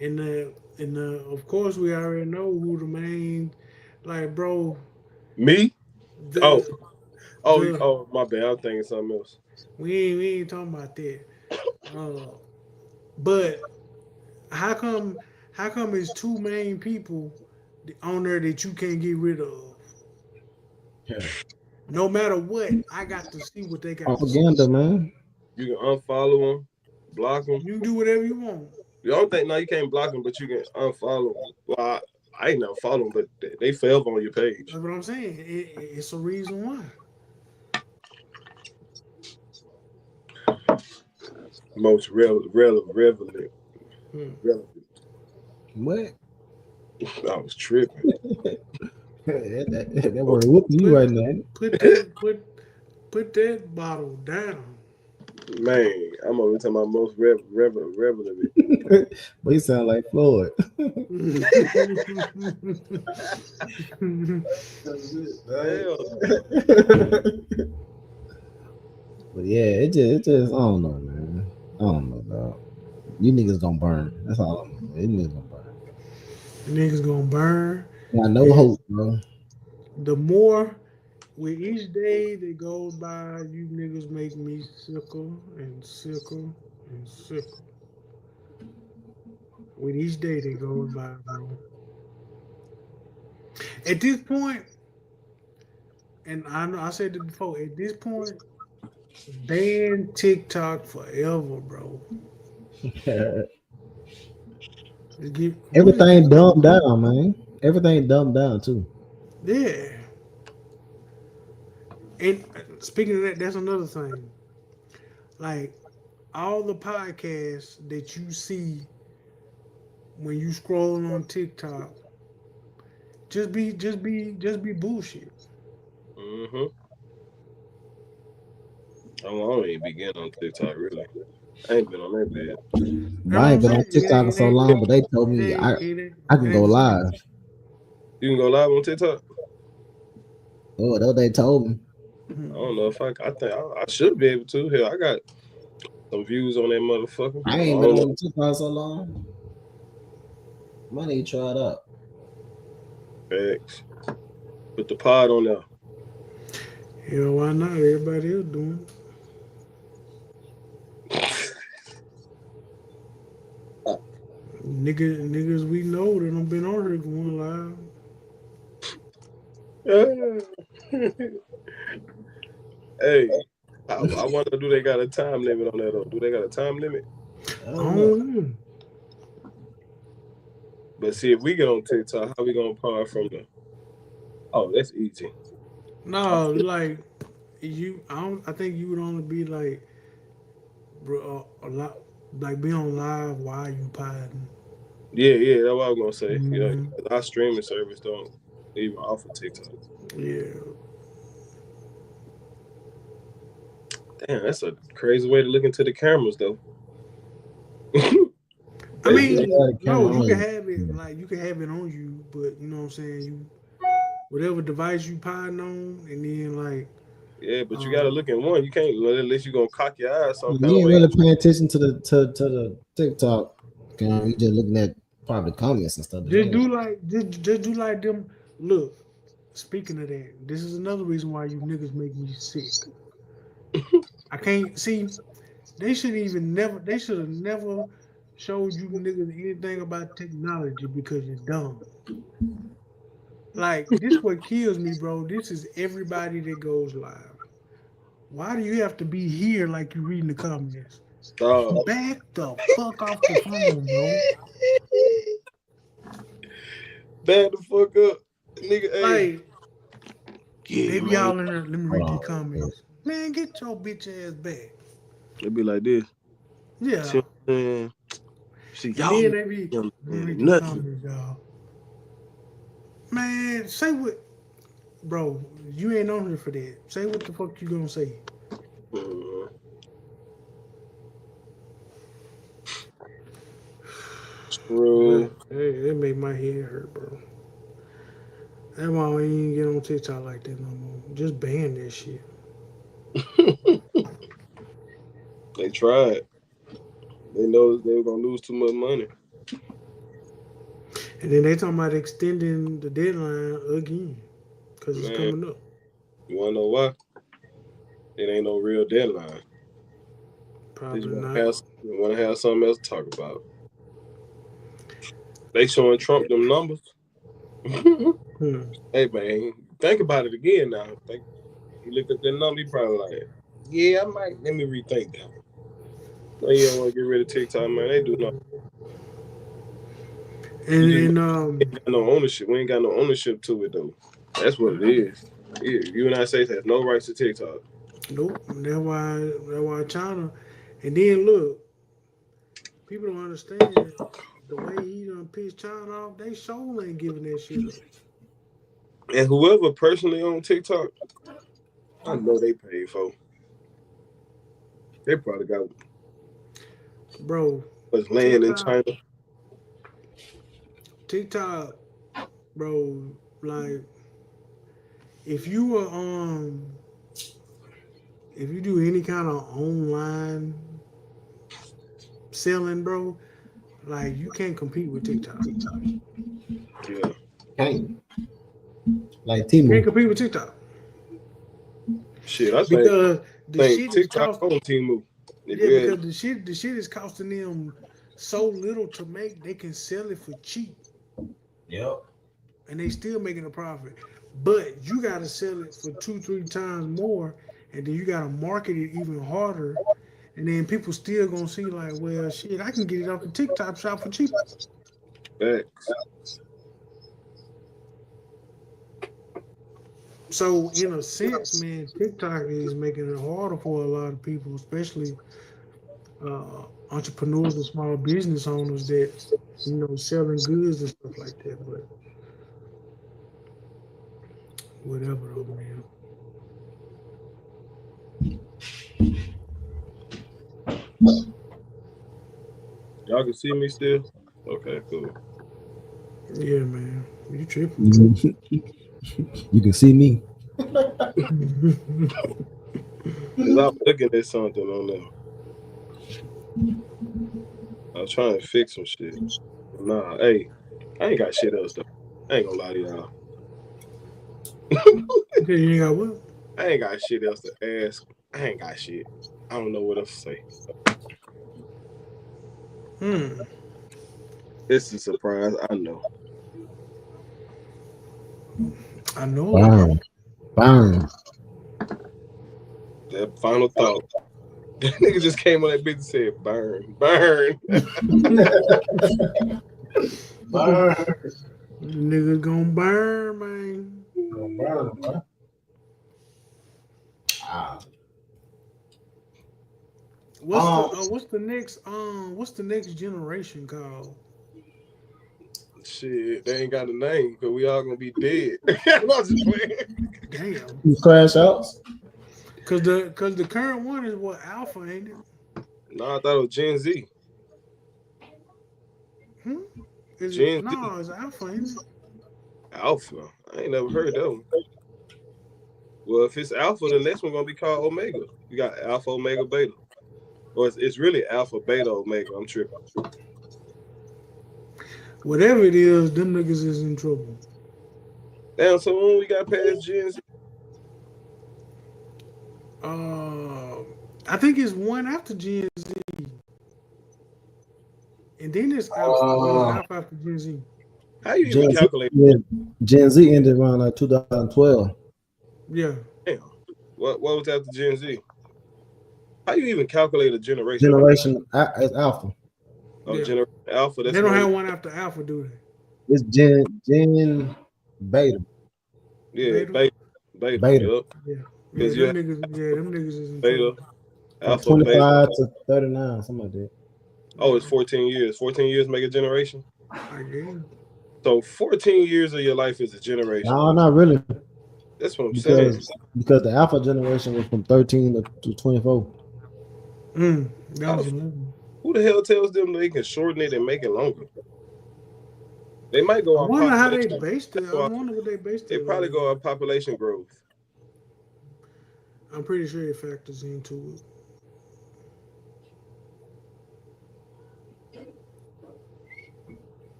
And of course we already know who the main, like, bro. Me? The, My bad. I'm thinking something else. We ain't talking about that. But how come it's two main people on there that you can't get rid of? Yeah. No matter what, I got to see what they got. Propaganda, man. You can unfollow them, block them. You can do whatever you want. You don't think you can't block them, but you can unfollow them. Well, I ain't never follow them, but they forever on your page. That's what I'm saying. It's a reason why. Most relevant. What? I was tripping. that word whooping you right now. Put Put that bottle down. Man, I'm over talking about most relevant. But you sound like Floyd. Hell, But yeah, it just, I don't know, man. I don't know, dog. You niggas gonna burn. That's all I'm know. You niggas gonna burn. Niggas gonna burn. Got no And hope, bro. the more with each day that goes by, you niggas make me sicker and sicker and sicker. With each day that goes by, bro. At this point, and I know I said it before, at this point, ban TikTok forever, bro. What is Everything going dumbed on? down, man. Everything dumbed down too. Yeah. And speaking of that, that's another thing. Like all the podcasts that you see when you scrolling on TikTok, just be bullshit. mm-hmm. I don't even begin on TikTok really. I ain't been on that bad. But You know I what ain't I'm been saying? on TikTok in so long, but they told me I It can go ain't the live. same. You can go live on TikTok. Oh, that's what they told me. I don't know if I think I should be able to. Hell, I got some views on that motherfucker. I I ain't been don't know. on TikTok so long. Might need to try it out. Facts. Put the pod on there. Hell, why not? Everybody else doing it. Niggas we know that don't been on here going live. Hey, I wonder, do they got a time limit on that though? Do they got a time limit? I I don't know. don't know. But see, if we get on TikTok, how we gonna pod from the? Oh, that's easy. No, like I think you would only be like, bro, a lot, like be on live while you potting. Yeah, that's what I was gonna say. You know, Hmm. our streaming service don't even offer TikTok. Yeah. Damn, that's a crazy way to look into the cameras though. I Yeah, They- they mean, got a no, camera you on can you. have it like you can have it on you, but you know what I'm saying. You whatever device you potting on, and then like, yeah, but you gotta look in one. You can't unless you gonna cock your eyes some kind You of ain't way. really paying attention to the TikTok. You just looking at probably comments and stuff. But you just ain't, do like just do like them. Look, speaking of that, this is another reason why you niggas make me sick. I can't see. They should even never. They should have never showed you niggas anything about technology because you're dumb. Like this, what kills me, bro. This is everybody that goes live. Why do you have to be here like you reading the comments? Dog. Back the fuck off the phone, bro. Back the fuck up, nigga. Hey, Like yeah, they be man. all in there. Let me hold read these on. comments. Man, get your bitch ass back. It be like this. See Yeah. what I'm saying? See, And y'all then ain't they be let me read understanding these nothing. comments, y'all. Man, say what, bro. You ain't on here for that. Say what the fuck you gonna say. Mhm. True. That make my head hurt, bro. That's why I ain't even get on TikTok like that no more. Just ban that shit. They tried. They know they were gonna lose too much money. And then they talking about extending the deadline again because it's Man, coming up. you wanna know why? It ain't no real deadline. They just Probably not. wanna have something else to talk about. They showing Trump them numbers. Hmm. Hey man, think about it again now. He looked at that number, he probably like, yeah, I might let me rethink that. No, you don't want to get rid of TikTok, man. They do nothing. You just And ain't got no ownership. We ain't got no ownership to it though. That's what it is. Yeah, the United States has no rights to TikTok. nope. That's why China. And then look, people don't understand the way he done pissed China off. They sure ain't giving that shit up. And whoever personally on TikTok, I know they paid for. They probably got Bro, was land in TikTok, China. TikTok, bro, like if you were if you do any kind of online selling, bro, like you can't compete with TikTok. Yeah. Can't. Like You can't Timu. compete with TikTok Shit, I because the think shit is TikTok cost. on Temu. If Yeah, you had because the shit is costing them so little to make, they can sell it for cheap, Yep. and they still making a profit. But you got to sell it for 2, 3 times more, and then you got to market it even harder, and then people still gonna see like, well, shit, I can get it off the TikTok shop for cheaper. facts. So in a sense, man, TikTok is making it harder for a lot of people, especially entrepreneurs and small business owners that selling goods and stuff like that. But whatever, though, man. Y'all can see me still? Okay, cool. Yeah, man, you tripping? You can see me. Cause I'm looking at something on there. I'm trying to fix some shit. Nah, hey, I ain't got shit else though. I ain't gonna lie to y'all. Okay, you ain't got what? I ain't got shit else to ask. I ain't got shit. I don't know what else to say. It's a surprise. I know. I know. Burn. Burn. That final thought. That nigga just came on that bitch and said, burn, burn. Burn. Niggas gonna burn, man. Burn, bro. Ah. What's the next generation called? Shit, they ain't got a name because we all gonna be dead. I'm not just playing. Damn. You crash outs? Cause the current one is what, Alpha, ain't it? No, I thought it was Gen Z. Is it? Gen Z. No, it's Alpha, ain't it? Alpha. I ain't never heard that one. Well, if it's Alpha, the next one gonna be called Omega. You got Alpha, Omega, Beta. Or it's really Alpha, Beta, Omega. I'm tripping. Whatever it is, them niggas is in trouble. Damn, so when we got past Gen Z, I think it's one after Gen Z, and then it's Alpha. Or it's Alpha after Gen Z. how you even Gen Z, calculate? Gen Z ended around like 2012. Yeah. Damn. What was after Gen Z? How you even calculate a generation? Generation is Alpha. Oh, Yeah. Generation Alpha. That's They don't one. have one after Alpha, do they? It's Gen Beta. Yeah, Beta? Beta. Beta. Yep. Yeah. Because you have Them niggas is in Beta, trouble. From Alpha, Beta. 25 to 39, something like that. Oh, it's 14 years. 14 years make a generation. I guess. So 14 years of your life is a generation. No, not really. That's what I'm saying. Because the Alpha generation was from 13 to 24. That was 11. Who the hell tells them they can shorten it and make it longer? They might go I off wonder how they population. based it. I wonder what they based They it probably on. go off population growth. I'm pretty sure it factors into it.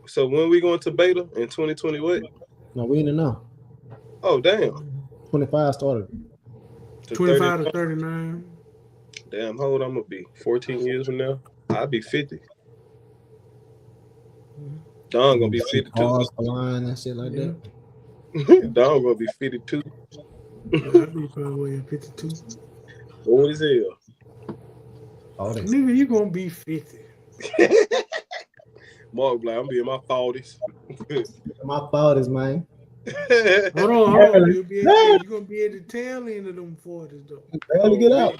So when we going to beta in 2020, what? No, we didn't know. Oh, damn. 25 started. 25 to 39. Damn, how old I'm going to be? 14 years from now? I'll be 50. Don going to be 52. Cars flying and shit like that. Don going to be 52. Yeah, I'd be probably at 52. Old as hell. Nigga, you gonna be 50. Mark Black, I'm be in my 40s. My 40s, man. Hold on. You're gonna be at the tail end of them 40s though. Barely get out.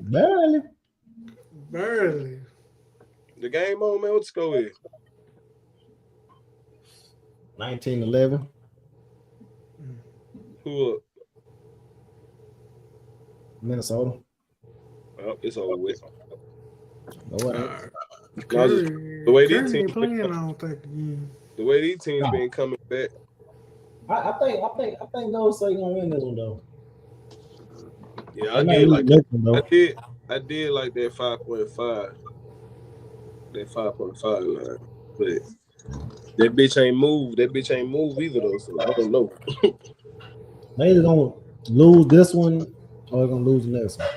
Barely. Barely. The game on, man. What score is? 1911. Who up? Minnesota. Well, it's over with. No, it ain't. No, just the way these Curry teams ain't playing. I don't think. the way these teams been coming back. I think Golden State gonna win this one though. Yeah, I did like that 5.5. That 5.5 line. But that bitch ain't moved. That bitch ain't moved either though. So I don't know. They either gonna lose this one or they're gonna lose the next one.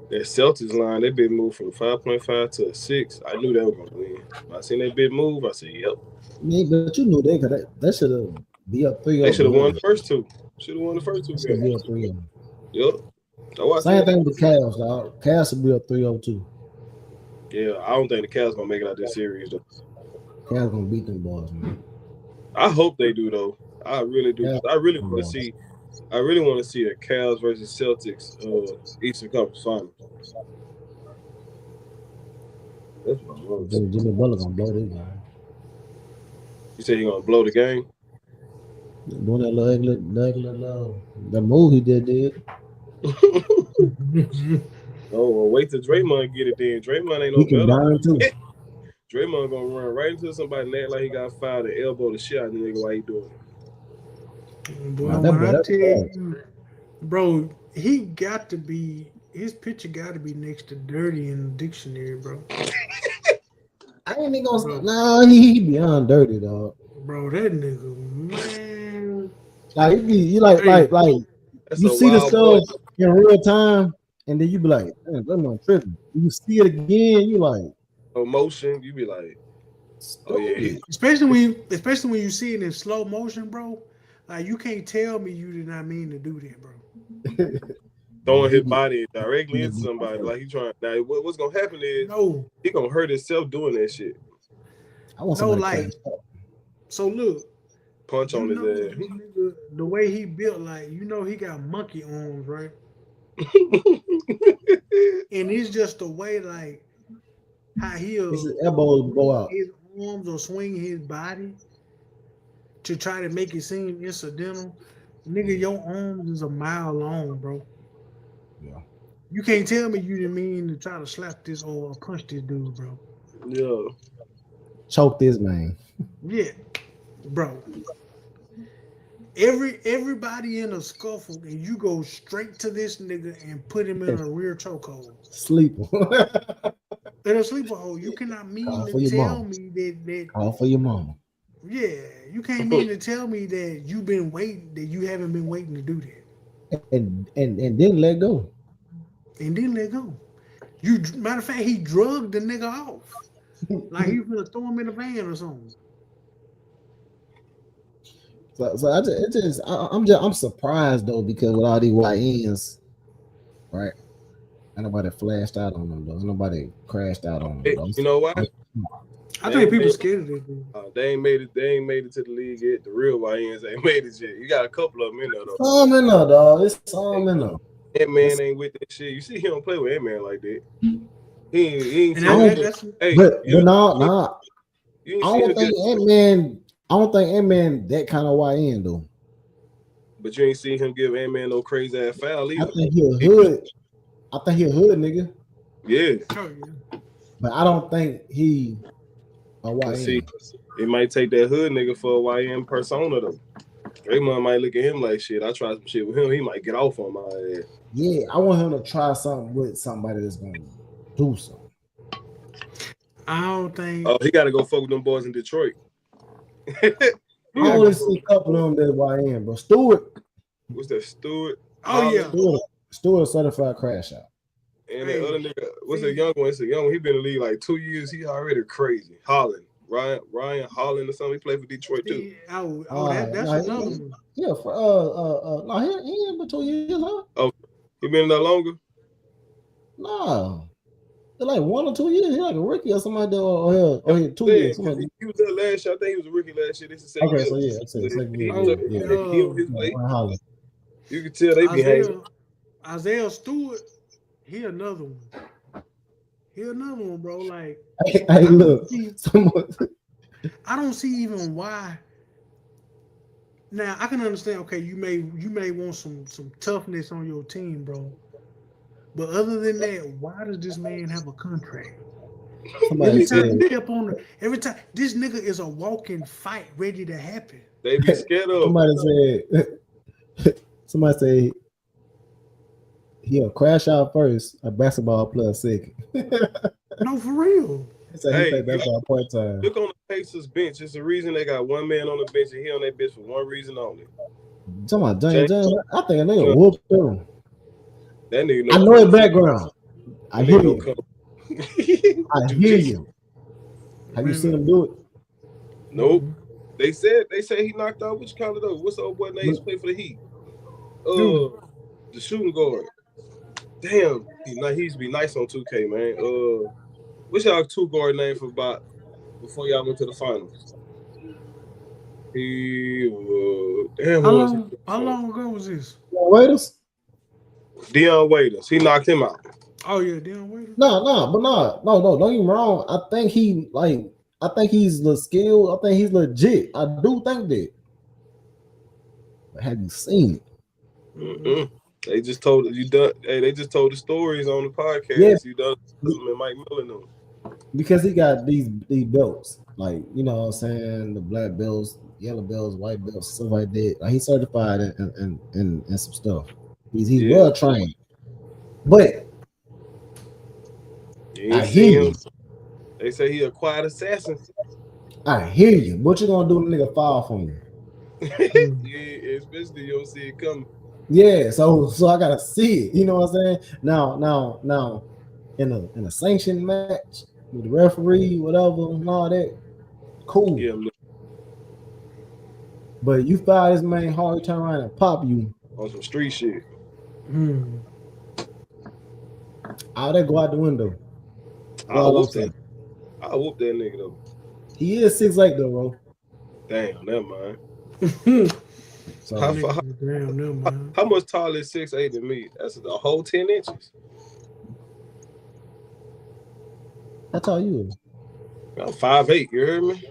That Celtics line, that bitch moved from 5.5 to a 6. I knew they were gonna win. When I seen that bitch move, I said, "Yep." Yeah, but you knew that should have be up 3-0. They should have won the first two. Should have won the first two Should be up games. 3-0. Yep. Same thing with Cavs, dog. Cavs should be up 3-0 too. Yeah, I don't think the Cavs gonna make it out this series though. Cavs gonna beat them boys, man. I hope they do though. I really do. Yeah. I really want to see. I really want to see the Cavs versus Celtics Eastern Conference Finals. That's what I want to see. Jimmy Butler gonna blow this game. You say he gonna blow the game? Doing that little that move he did. Oh, well, wait till Draymond get it then. Draymond ain't no He can better. burn too. Draymond gonna run right into somebody and act like he got fired and elbow the shit out of the nigga while he doing it. Boy, Nah, when I tell bad. you, bro, he got to be. His picture got to be next to dirty in the dictionary, bro. I ain't even gonna. Nah, he beyond dirty, dog. Bro, that nigga, man. Like you like That's you a see the wild stuff in real time, and then you be like, "Damn, that man tripping." You see it again, you like emotion. You be like, oh yeah. Especially when you see it in slow motion, bro. Like you can't tell me you did not mean to do that, bro. Throwing his body directly into somebody like he trying. Now what's gonna happen is he gonna hurt himself doing that shit. I want So look, punch on his ass. The way he built, like he got monkey arms, right? And it's just the way, like how he'll his elbows go out. His arms will swing his body to try to make it seem incidental. Nigga, your arms is a mile long, bro. Yeah. You can't tell me you didn't mean to try to slap this or punch this dude, bro. Yeah. Choke this man. Yeah, bro. Everybody in a scuffle, and you go straight to this nigga and put him in a rear chokehold. Sleeper. In a sleeper hold. You cannot mean to tell me that. Call for your mama. Yeah, you can't mean to tell me that you've been waiting, that you haven't been waiting to do that. And then let go. And then let go. Matter of fact, he drugged the nigga off. Like he was gonna throw him in a van or something. So I'm surprised though, because with all these YNs, right? Ain't nobody flashed out on them though. Ain't nobody crashed out on them though. You know why? I think people scared of it. They ain't made it. They ain't made it to the league yet. The real YNs ain't made it yet. You got a couple of them in there though. Some in there, dog. It's some in there. That man ain't with that shit. You see, he don't play with that man like that. He ain't. Hey, but no. I don't think Ant-Man that kind of YN though. But you ain't seen him give Ant-Man no crazy ass foul either. I think he a hood. Nigga. Yeah. But I don't think he a YN. See, it might take that hood nigga for a YN persona though. Draymond might look at him like shit. I tried some shit with him. He might get off on my ass. Yeah, I want him to try something with somebody that's gonna do something. I don't think. Oh, he got to go fuck with them boys in Detroit. I only see a couple of them that YN, but Stewart. What's that, Stewart? Oh yeah, Stewart certified crash out. And the other nigga, what's the young one? It's a young one. He been in the league like 2 years. He already crazy. Holland. Ryan Holland or something. He played for Detroit too. That's another one. Yeah, for no, he ain't been 2 years, huh? Oh, he been in there longer? No. Like 1 or 2 years. He like a rookie or something like that. Or 2 years. He was there last year. I think he was a rookie last year. This is the second year. So yeah, second year. He on his way. You can tell they be hanging. Isaiah Stewart, he another one. He another one, bro. Like, hey, look. I don't see even why Now I can understand. Okay, you may want some toughness on your team, bro. But other than that, why does this man have a contract? Somebody Every said. time he step on every time this nigga is a walking fight ready to happen. They be scared of. Somebody said. Somebody said he'll crash out first, a basketball player second. No, for real. He said he played basketball part time. Look on the Pacers bench. It's the reason they got one man on the bench, and he on that bench for one reason only. Talking about James, I think a nigga whooped him. That nigga. I know his background. I hear you. I hear you. Have you seen him do it? Nope. They said he knocked out. What you call it though? What's the old boy name? He's playing for the Heat. The shooting guard. Damn, he used to be nice on 2K, man. What's y'all two guard name for about before y'all went to the finals? He How long ago was this? Waiters? Dion Waiters. He knocked him out. Oh yeah, Dion Waiters. No, don't get me wrong. I think he's the skill. I think he's legit. I do think that. But have you seen it? Mm-mm. They just told you done. Hey, they just told the stories on the podcast. Yeah. You done and Mike Miller them. Because he got these belts, like you know what I'm saying, the black belts, yellow belts, white belts, stuff like that. Like he's certified in some stuff. He's well trained. But I hear you. They say he a quiet assassin. I hear you. What you gonna do when the nigga fall from you? Yeah, especially you don't see it coming. Yeah, so I gotta see it. You know what I'm saying? Now, in a sanctioned match with the referee, whatever, and all that, cool. Yeah, but you foul this man hard, he turn around and pop you on some street shit. All that go out the window. I'll whoop that nigga though. He is 6'8" though, bro. Damn, never mind. So how much taller is 6'8" than me? That's a whole 10 inches. How tall you is? I'm 5'8", you heard me?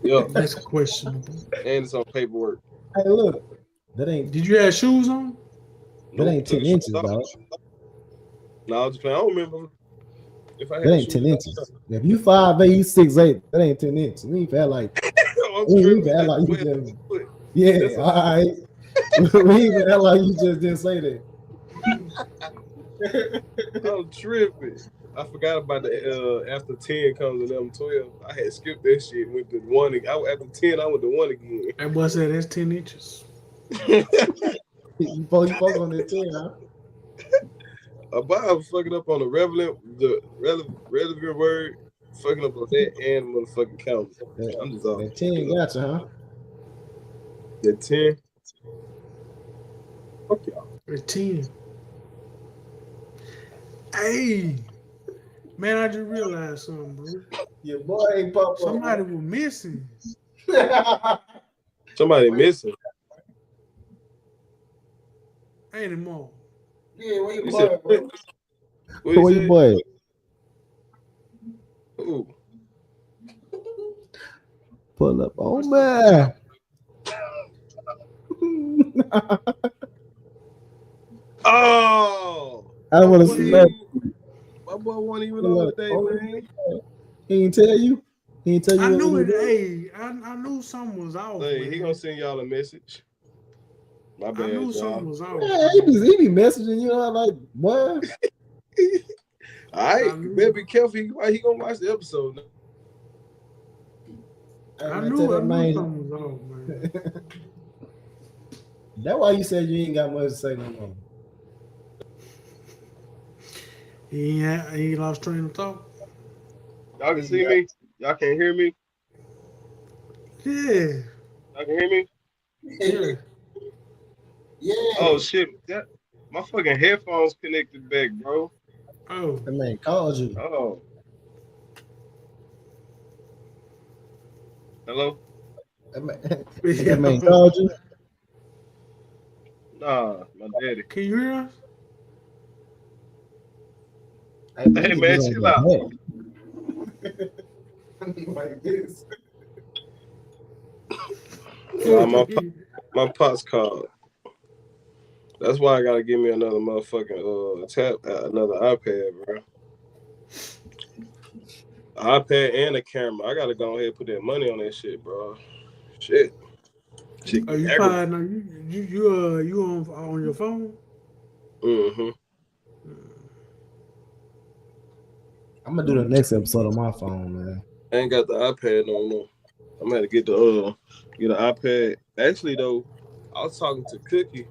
Yeah. That's questionable. And it's on paperwork. Hey, look. That ain't. Did you have shoes on? That ain't 10 inches, dog. No, I was just playing. I don't remember if I had. That ain't 10 inches. If you 5'8", you 6'8", that ain't 10 inches. We ain't feel like. We ain't feel like you just. Yeah, all right. We ain't feel like you just didn't say that. I'm tripping. I forgot about the after 10 comes 11-12. I had skipped that shit. Went to 1. After 10, I went to 1 again. That boy said that's 10 inches. You focus on that 10, huh? But I was fucking up on the relevant word, fucking up on that and motherfucking count. I'm just off. That 10 gotcha, huh? That 10. Fuck y'all. That 10. Hey, man, I just realized something, bro. Your boy ain't pop. Somebody was missing. Somebody missing. Ain't it more? Yeah, where you boy, bro? Where you boy? Ooh. Pull up on man. Oh, I don't want to see that. My boy wasn't even on today, man. He didn't tell you? He didn't tell you? I knew it. Hey, I knew something was off. Hey, he gonna send y'all a message. My bad, I knew y'all. something was off. Yeah, he be messaging you, like, what? All right, you better be careful. He gonna watch the episode now. I knew something was off, man. That's why you said you ain't got much to say no more. He lost train of thought. Y'all can see me? Y'all can't hear me? Yeah. Y'all can hear me? Yeah. Yeah. Oh shit! My fucking headphones connected back, bro. Oh. That man called you. Oh. Hello? That man called you. Nah, my daddy. Can you hear us? Hey man, chill out. Like this. Nah, my pot's called. That's why I gotta give me another motherfucking another iPad, bro. iPad and a camera. I gotta go ahead and put that money on that shit, bro. Shit. Shit Are get you aggravating. probably you on your phone? Mm-hmm. I'm gonna do the next episode on my phone, man. I ain't got the iPad no more. I'm gonna have to get the get an iPad. Actually though, I was talking to Cookie.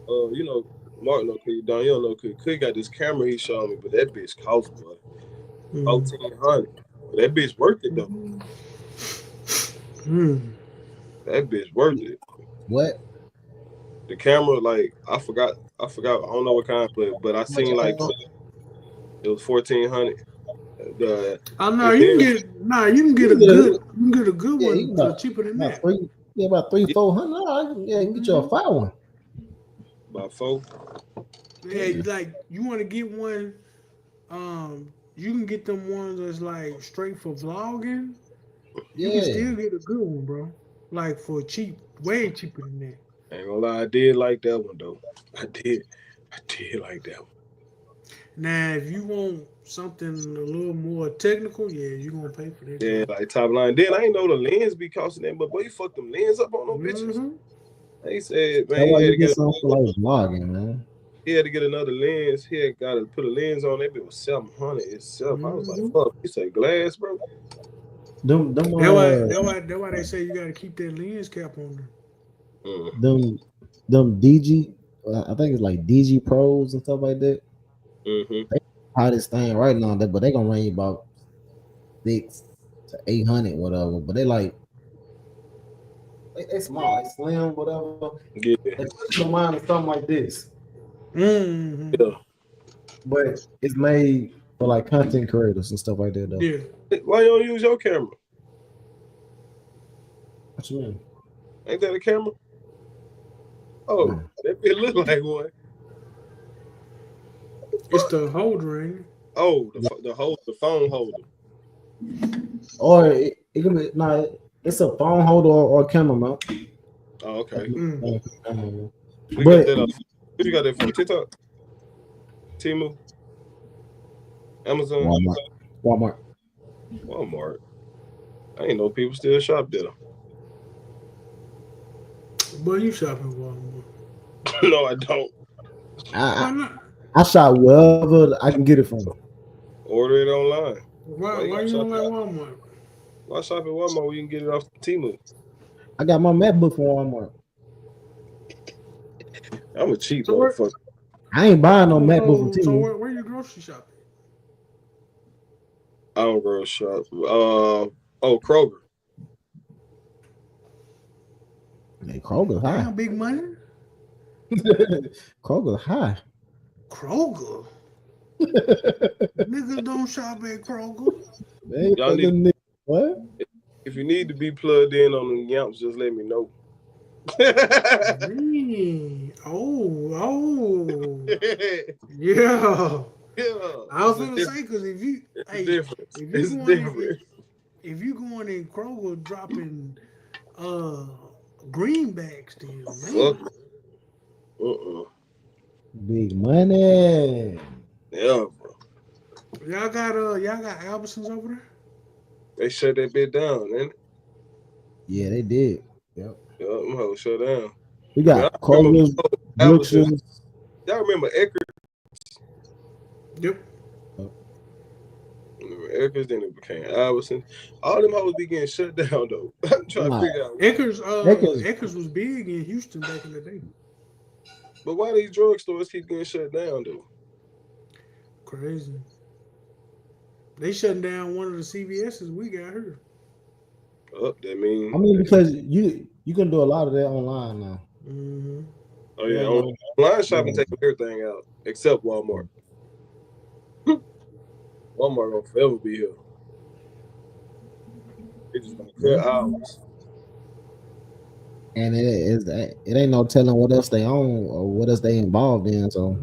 You know, Mark know Cookie, Don, you don't know Cookie. Cookie got this camera he showed me, but that bitch cost, boy. Mm. 1,400. That bitch worth it though. Mm. That bitch worth it. What? The camera, like I forgot. I don't know what kind, but I seen like it was 1,400. Oh no, And you can then get You a can get a, good yeah, one for cheaper than about that. three, yeah, about 400. Yeah, you can get you a fire one. about 4. Yeah, like you want to get one. You can get them ones that's like straight for vlogging. You can Yeah, still get a good one, bro. Like for cheap, way cheaper than that. Ain't gonna lie, I did like that one though. I did like that one. Now, if you want something a little more technical, yeah, you're gonna pay for that Yeah, joint. like top line. Then I ain't know the lens be costing that, but boy, you fucked them lens up on them bitches. Mm-hmm. They said, man, that's why you get something for like vlogging, man. he had to get another lens. He had got to put a lens on. That bit was 700 itself. I was like, Mm-hmm. fuck. You say glass, bro? Them, That's why they say you gotta keep that lens cap on there. Mm. them DG, I think it's like DG Pros and stuff like that. Mm-hmm. Hottest thing right now, but they gonna run you about 600 to 800, whatever. But they like they small, they slim, whatever. Yeah, They put your mind to something like this, Mm-hmm. yeah. but it's made for like content creators and stuff like that, though. Yeah. Why you don't use your camera? What you mean? Ain't that a camera? Oh, Mm. that bit look like one. It's the holder, ain't it? Oh, the phone holder. Or it can be it's a phone holder or camera mount. Oh, okay. Mm. We But got that. Where you got that from? TikTok, Temu, Amazon, Walmart. I ain't know people still shop there. Boy, you shopping Walmart. No, I don't. Why I not? I shop wherever I can get it from. Order it online. Why you you shop don't like Walmart? Why shop at Walmart where you can get it off Temu? I got my MacBook from Walmart. I'm a cheap So where, motherfucker. I ain't buying no MacBook from so Temu. where you grocery shopping? I don't go shop. Kroger. Hey, Kroger high. Damn, big money. Kroger high. Kroger. Niggas don't shop at Kroger. Hey, Y'all need, what? if you need to be plugged in on the yamps, just let me know. Really? Oh. Yeah. Yeah. I was gonna say because if you different. if you going in Kroger dropping greenbacks, then man. Fuck. Big money. Yeah, bro. Y'all got Albertsons over there? They shut that bit down, didn't it? Yeah, they did. Yep. Yeah, them hoes shut down. We got Kroger, Brooksons. Y'all remember Eckerd? Yep. Eckers, then it became Albertsons. All them hoes be getting shut down though. I'm trying to figure out. Eckers was big in Houston back in the day. But why these drugstores keep getting shut down though? Crazy. They shutting down one of the CVS's we got here. That means. I mean, because you can do a lot of that online now. Mm-hmm. Oh yeah, online shopping taking everything out except Walmart. Walmart gonna forever be here. They just gonna cut hours. And it ain't no telling what else they own or what else they involved in. So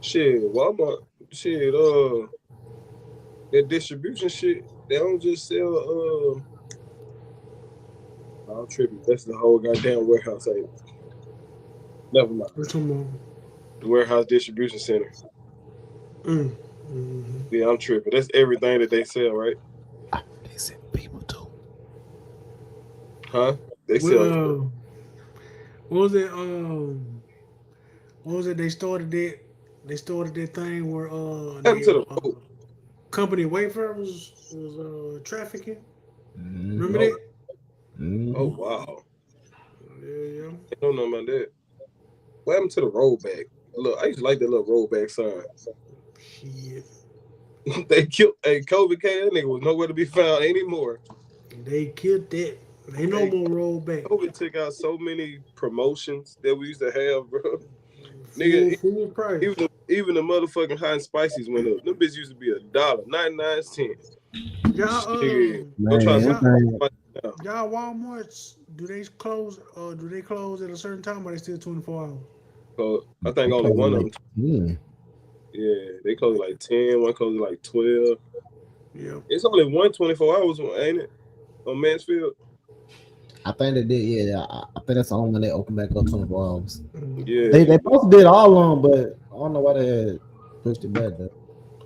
Shit, Walmart, that distribution shit, they don't just sell I'm tripping. That's the whole goddamn warehouse. Ain't it? Never mind. What's on? The warehouse distribution center. Mm-hmm. Yeah, I'm tripping. That's everything that they sell, right? They said people too. Huh? They sell. Well, what was it? What was it? They started that. They started that thing where What happened they to the road? company Wayfair was trafficking. Remember Mm-hmm. that? Oh Mm-hmm. wow. Yeah, I don't know about that. What happened to the rollback? Look, I used to like that little rollback sign. shit. They killed a COVID came. That nigga was nowhere to be found anymore. They killed that. They no Hey, more rollback. COVID took out so many promotions that we used to have, bro. Full Nigga, full price. even the motherfucking hot and spices went up. Them bitches used to be $1.99. Y'all Nigga, go try Man, some y'all, one spice now. y'all Walmarts, do they close at a certain time or they still 24 hours? So I think thing, only one of them. yeah. Yeah, they close like 10. One closes like 12. Yeah. It's only 1 24 hours, ain't it? On Mansfield. I think they did. Yeah, I think that's the only one they opened back up 24 hours. Yeah, They supposed to did all of them, but I don't know why they had pushed it back. Though.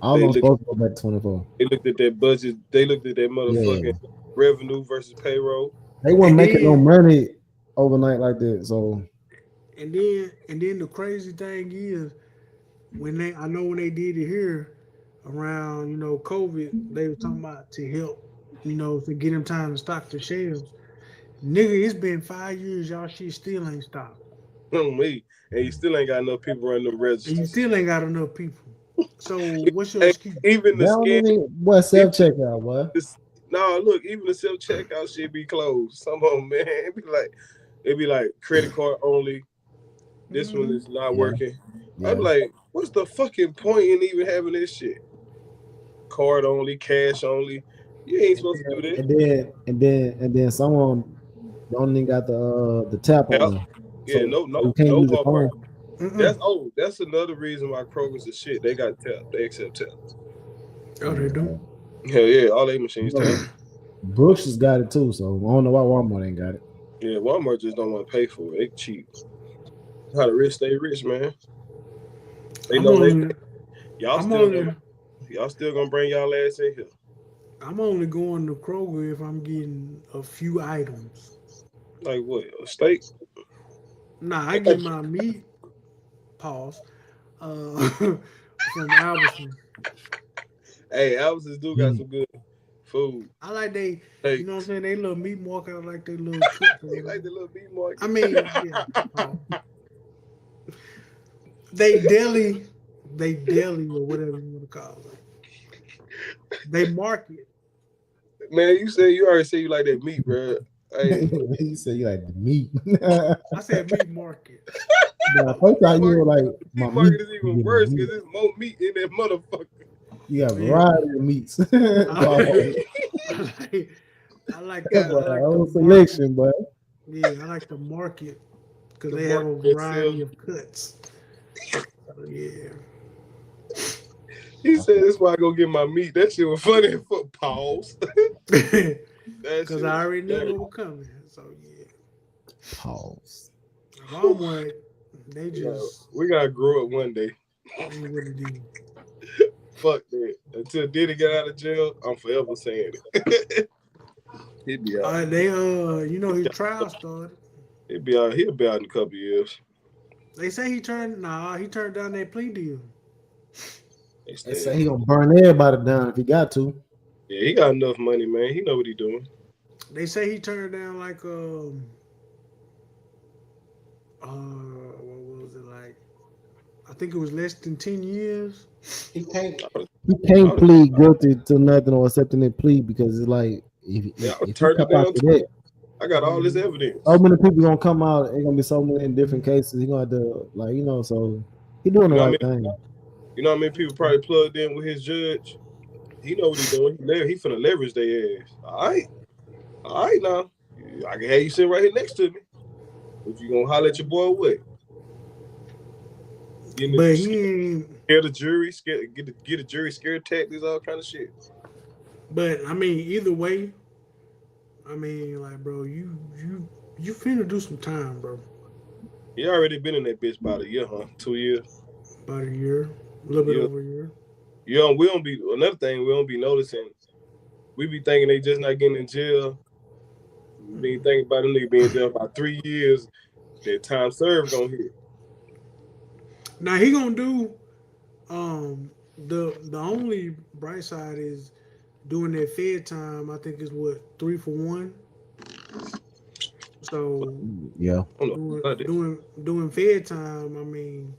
All of they them looked. supposed to go back to 24. They looked at their budget. They looked at their Yeah, motherfucking revenue versus payroll. they weren't And making no then money overnight like that. So and then the crazy thing is I know when they did it here around, COVID, they were talking about to help, to get them time to stock the shelves. Nigga, it's been 5 years, y'all shit still ain't stopped. Me, and you still ain't got enough people running the And you registers. still ain't got enough people. So what's your Hey, excuse? even they the don't scan, even what even self checkout. What? this, no, look, even the self checkout shit be closed. Some of them, man, it be like credit card only. This one Mm-hmm. is not Yeah, working. I'm yeah. like, what's the fucking point in even having this shit? Card only, cash only. You ain't supposed to do that. And then someone don't even got the tap Yep. on them, Yeah, so no, you no, can't no use the Walmart. phone. That's another reason why Kroger's the shit. They got tap. They accept tap. Oh, they do. Hell yeah, all they machines tap. Brooks has got it too, so I don't know why Walmart ain't got it. Yeah, Walmart just don't want to pay for it. They cheap. How the rich stay rich, man. They I'm know they only, y'all I'm still gonna only, bring y'all ass in here. I'm only going to Kroger if I'm getting a few items. Like what? A steak? Nah, I get my meat, pause, from Albertson. Hey, Albertsons do got some good food. I like they, Hey, you know what I'm saying? They little meat market. I like they little cuts. Or they whatever. like the little meat market. I mean, yeah. They deli, or whatever you want to call it. They market. Man, you already say you like that meat, bro. Hey, You say you like the meat. I said meat market. Nah, first time you were like my meat market meat. is even worse because there's more meat in that motherfucker. You got Yeah. variety of meats. I like That's the our own market. selection, but Yeah, I like the market because The they have a market variety itself. of cuts. So, yeah. He said that's why I go get my meat. That shit was funny for pause. Because I already knew what was coming. So yeah. pause. Walmart, they just We gotta grow up one day. ain't what it is. Fuck that. Until Diddy get out of jail, I'm forever saying it. He'll be out. They his trial started. He'll be out in a couple years. They say he turned down that plea deal. They say he gonna burn everybody down if he got to. Yeah, he got enough money, man. He know what he doing. They say he turned down like what was it like? I think it was less than 10 years. He can't plead guilty to nothing or accepting that plea because it's like if he turn come it down out to that, I got all this evidence. so many people gonna come out. It's gonna be so many different cases. He gonna have to so he doing the right thing. You know how many people probably plugged in with his judge? He know what he doing. He finna leverage their ass. All right now. I can have you sit right here next to me. But you gonna holler at your boy what? But he ain't. Scare the jury, get a jury scare tactics, all kind of shit. But I mean, either way, I mean, like, bro, you finna do some time, bro. He already been in that bitch about a year, huh? 2 years. About a year, a little bit Yeah. over a year. We don't be another thing. We don't be noticing. We be thinking they just not getting in jail. We be thinking about them nigga being in jail about 3 years. That time served gonna hit. Now he gonna do. The only bright side is doing that Fed time. I think is what 3 for 1. So Yeah. I don't know doing about that. doing doing Fed time. I mean,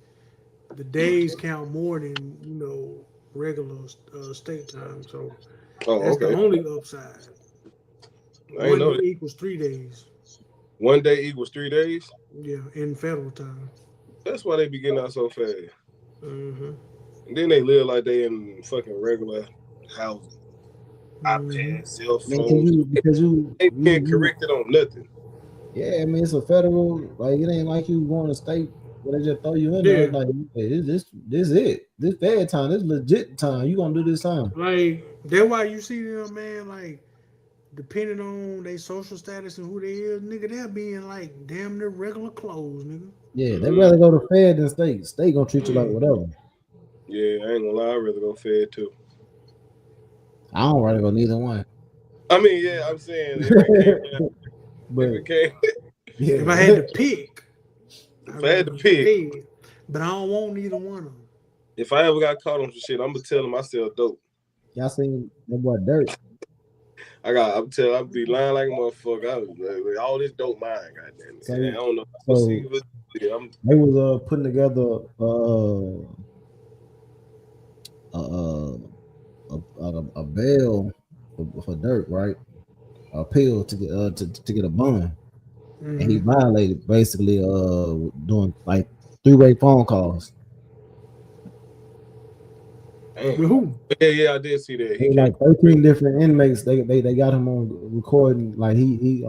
the days count more than regular state time. So Oh, that's the okay. only upside. I ain't One know day that. equals 3 days. 1 day equals 3 days. Yeah, in federal time. That's why they be getting out so fast. Mm-hmm. And then they live like they in fucking regular housing. Mm-hmm. iPads, cell Man, phones. because They being corrected on nothing. yeah, I mean it's a federal, like it ain't like you going to state where they just throw you in there. Yeah, It's like hey, this it. This bad time, this legit time. You gonna do this time. like that's why you see them, man. Like depending on their social status and who they is, nigga, they'll be in like damn near regular clothes, nigga. Yeah, they Mm-hmm. rather go to Fed than state. State gonna treat you like Yeah. whatever. Yeah, I ain't gonna lie. I'd rather go Fed too. I don't rather go neither one. I mean, yeah, I'm saying if it came down, if But it came, If I had yeah, to pick, I'd if I had rather to go pick, Fed, but I don't want neither one of them. if I ever got caught on some shit, I'm gonna tell them I sell dope. y'all seen that boy Dirt? I'm be lying like a motherfucker. I was like, all this dope mine, goddamn it. So, And I don't know. We'll so see. Yeah, I'm they was putting together uh a bail for Dirt, right? A appeal to get a bond, and he Mm-hmm. violated basically doing like 3-way phone calls. damn. With who? Yeah, I did see that. There He were came. like 13 different inmates. They got him on recording. Like he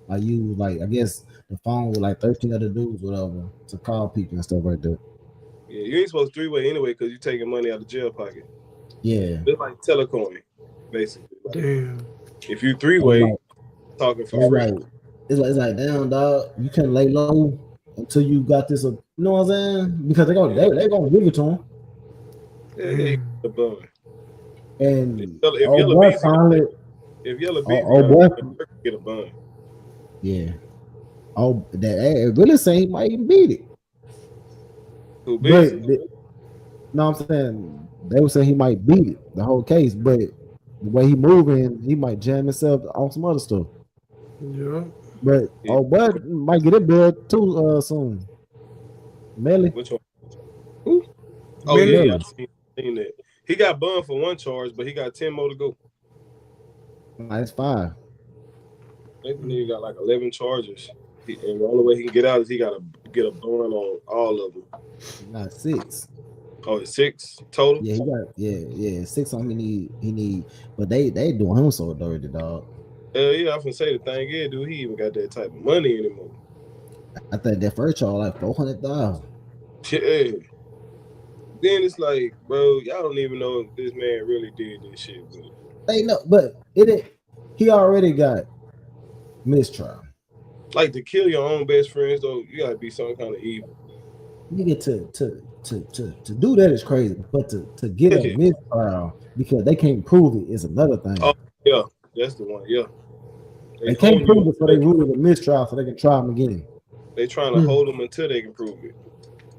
like you like I guess the phone with like 13 other dudes, whatever, to call people and stuff like that. Yeah, you ain't supposed to 3-way anyway because you taking money out of jail pocket. Yeah. It's like telecoin, basically. Like Damn. if you So it's 3-way, like talking for it's free. like it's like damn dog, you can't lay low until you got this. You know what I'm saying? Because they gonna give it to him. Yeah, Damn. the bun. And If oh Yellow boy, Beezy, finally, if Yellow Beezy oh got boy, get a bun. yeah. Oh, that it really saying he might even beat it. Who But Beezy? no, I'm saying they were saying he might beat it, the whole case. But the way he moving, he might jam himself on some other stuff. Yeah. But Yeah. oh boy, might get it bad too soon. Melly, Which one? Who? Oh Melly. yeah, I Melly. seen that. He got bun for one charge, but he got 10 more to go. Nice 5. That nigga got like 11 charges. And the only way he can get out is he got to get a bun on all of them. He got 6. Oh, it's 6 total? Yeah, he got 6 on he need, but they doing him so dirty, dog. Yeah, I can say the thing is, dude, he even got that type of money anymore. I think that first charge like 400,000. Yeah. Then it's like, bro, y'all don't even know if this man really did this shit. They know, but he already got mistrial. Like to kill your own best friends, though, you gotta be some kind of evil. Nigga, to do that is crazy, but to get a mistrial because they can't prove it is another thing. Oh yeah, that's the one. Yeah, they can't prove it, so they ruled a mistrial so they can try them again. They trying to hold them until they can prove it.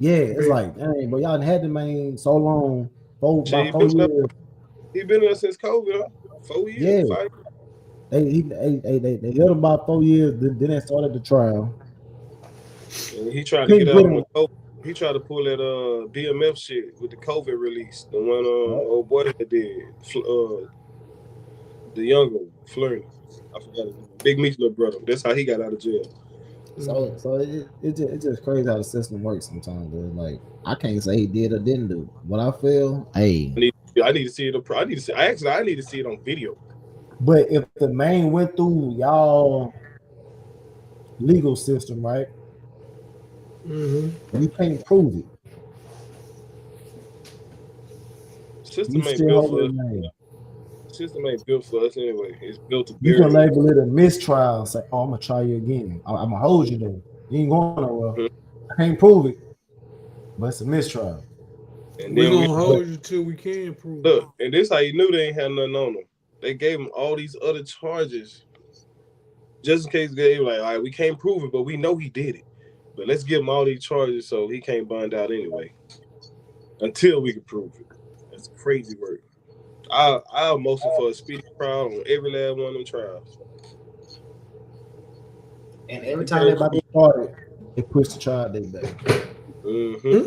Yeah, it's like, dang, but y'all had the man so long, about 4 years. He been there since COVID, huh? 4 years, Yeah. 5 They let him about 4 years. Then they started the trial. And he tried to get out on COVID. He tried to pull that BMF shit with the COVID release. The one old boy that did the younger Flurry. I forgot his name. Big Meat's little brother. That's how he got out of jail. So it's just crazy how the system works sometimes, dude. Like I can't say he did or didn't do. What I feel, hey, I need to see it. I need to see it on video. But if the man went through y'all legal system, right? You can't prove it. System ain't built for us. system ain't built for us anyway. It's built to You bury can us. label it a mistrial. Say, oh, I'm gonna try you again. I'm gonna hold you there. You ain't going nowhere. Mhm. I can't prove it, but it's a mistrial. And We then we gonna hold you till we can prove it. look, and this how you knew they ain't had nothing on them. They gave him all these other charges just in case they were like, all right, we can't prove it, but we know he did it. But let's give him all these charges so he can't bond out anyway until we can prove it. That's crazy work. I'll motion for a speedy trial on every last one of them trials. And every time they about to start it, they push the trial date back. Mm-hmm.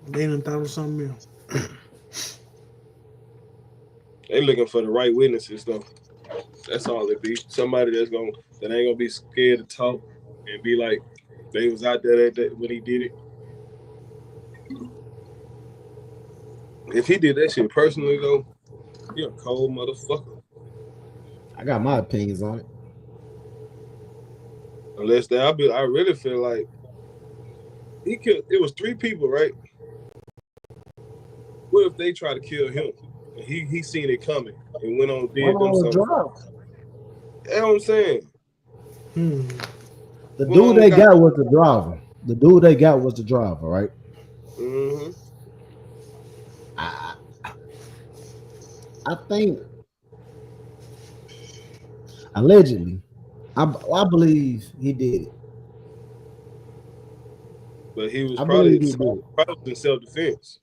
They done thought of something else. They looking for the right witnesses though. That's all it be. Somebody that ain't gonna be scared to talk and be like they was out there when he did it. If he did that shit personally though, he a cold motherfucker. I got my opinions on it. Unless I really feel like he killed. It was 3 people, right? What if they try to kill him? And he seen it coming and went on did them something. That's what I'm saying. The dude they got was the driver. The dude they got was the driver, right? Mm-hmm. I think allegedly, I believe he did it. But he was I probably believe he did it. in self-defense.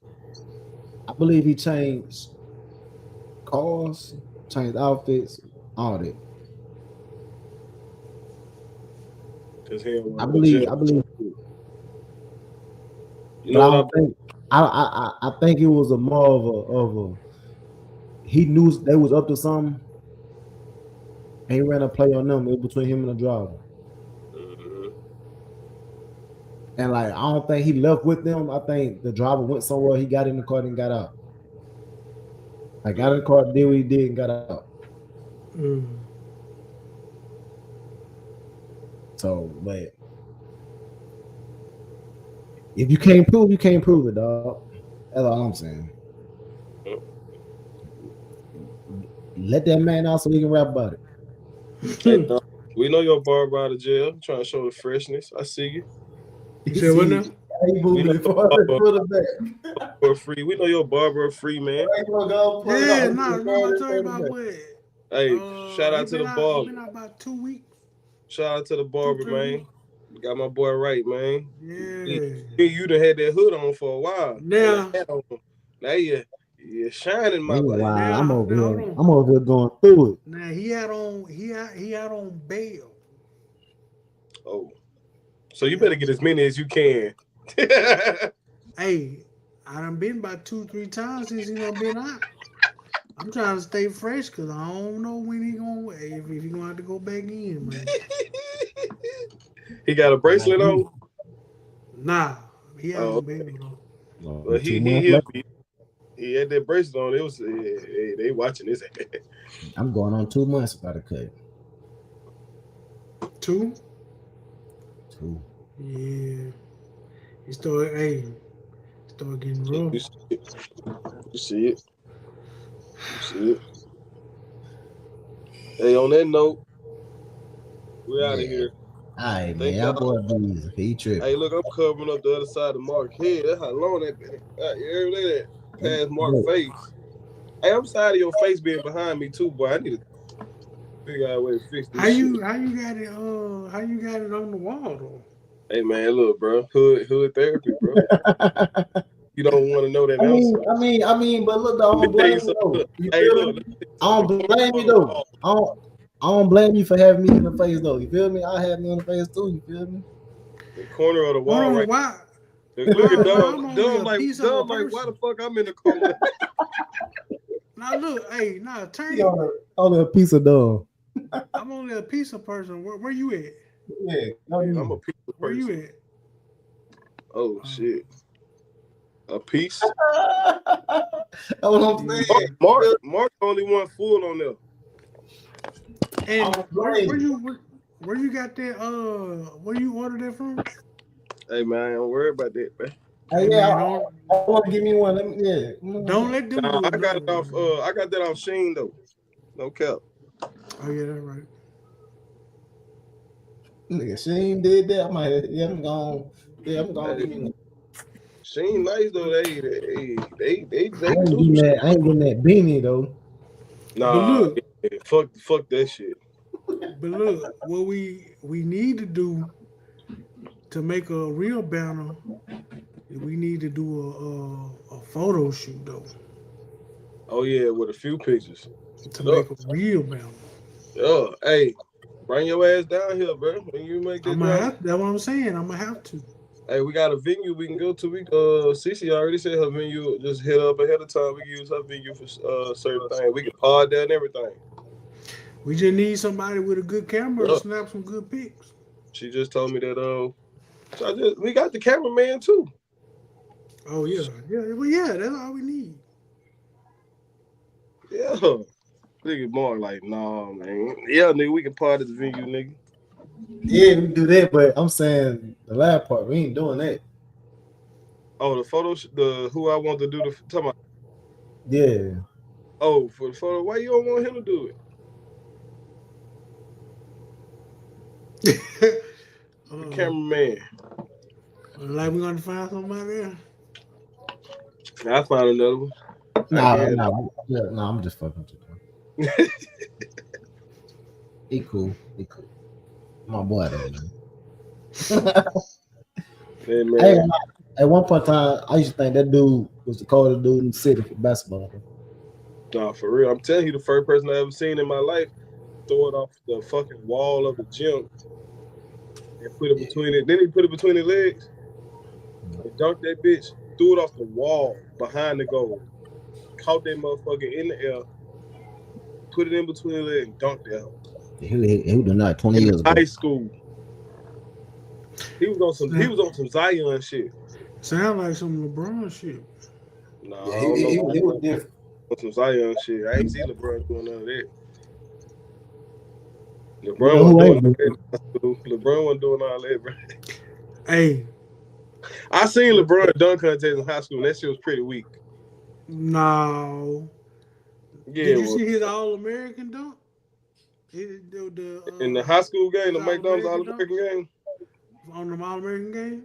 I believe he changed cars, changed outfits, all that. I believe. You know what I think it was a more of a he knew they was up to something. And he ran a play on them. It was between him and the driver. Mm-hmm. And like I don't think he left with them. I think the driver went somewhere. He got in the car and got out. I got in the car, did what he did, and got out. So, but if you can't prove, you can't prove it, dog. That's all I'm saying. Let that man out so we can rap about it. Hey, dog, we know your barber out of jail. Trying to show the freshness. I see you. You said what now? We know for free. We know your barber free, man. Yeah, remember I told you about what? Hey, shout out to the barber. Been out about 2 weeks. Shout out to the barber, man. You got my boy right, man. Yeah. You done had that hood on for a while. Now you're shining, my boy. Wow, I'm over here going through it. Now he out on bail. Oh, so you better get as many as you can. Hey, I done been about 2-3 times since he done been out. I'm trying to stay fresh because I don't know when if he gonna have to go back in, man. He got a bracelet on? Nah, he out on bail though. Well, he had that bracelet on. It was they watching this. I'm going on 2 months without a cut. 2? 2. Yeah. He started getting rough. You see it. Hey, on that note, we're out of here. All right, man. Y'all boy Breeze. He tripping. Hey, look, I'm covering up the other side of Mark's head. That's how long that been. You look at that past Mark's face. Hey, I'm tired of your face being behind me too, boy. I need to figure out a way to fix this. How you got it on the wall though? Hey man, look, bro. Hood therapy, bro. You don't want to know that. I mean, but look, I don't blame you though. I don't blame you though. I don't blame you for having me in the face though. You feel me? I have me in the face too. You feel me? The corner of the wall, right? Why? Look at dumb like why the fuck I'm in the corner? Now look, turn it. Only a piece of dumb. I'm only a piece of person. Where you at? Yeah, I'm a piece of person. Where you at? Oh shit. A piece? That's what I'm saying. Mark only one full on there. And where you got that? Where you ordered that from? Hey man, don't worry about that, man. Hey yeah, man, I want to give me one. Yeah. don't let them Nah, do it. I got it off. I got that off Sheen though. No cap. Oh yeah, that's right. Nigga, she ain't did that. I'm like, yeah, I'm gone. Yeah, I'm gonna give me one. Sheen nice though. They I can ain't do some getting shit. that. I ain't getting that beanie though. But Nah, look, yeah, fuck that shit. what we need to do to make a real banner, we need to do a photo shoot though Oh yeah, with a few pictures. to Yeah, make a real banner. yeah. Hey, bring your ass down here, bro. When you make that I'm gonna drop. have. That's what I'm saying. I'm gonna have to. Hey, we got a venue we can go to. Cece already said her venue. Just hit up ahead of time. We can use her venue for certain things. We can pod there and everything. We just need somebody with a good camera to Yeah. snap some good pics. She just told me that. So we got the cameraman too. Oh yeah, well yeah, that's all we need. Yeah. Nigga Mark like, nah, man. Yeah, nigga, we can pod at the venue, nigga. Yeah, we do that, but I'm saying the last part, we ain't doing that. Oh, the photo, the who I want to do the talking about. Yeah. Oh, for the photo, why you don't want him to do it? The cameraman. Like we're gonna find somebody there. I found another one. Nah, I'm just fucking with you. He cool. My boy, though, man. Yeah, man. Hey, at one point in time, I used to think that dude was the coldest dude in the city for basketball. Nah, for real. I'm telling you, the first person I ever seen in my life throw it off the fucking wall of the gym and put it between it. Then he put it between his legs and dunked that bitch. Threw it off the wall behind the goal. Caught that motherfucker in the air. Put it in between his legs and dunked it out. He was doing that 20 years ago. High school. He was on some Zion shit. Sound like some LeBron shit. Nah, Yeah, I don't know. he was different. On some Zion shit. I ain't see LeBron doing none of that. You LeBron know who wasn't ain't doing that. LeBron wasn't doing all that, bro. Hey, I seen LeBron dunk contest in high school, and that shit was pretty weak. no. Yeah, Did you see his All-American dunk? In the high school game, the McDonald's All-American game? On the All-American game?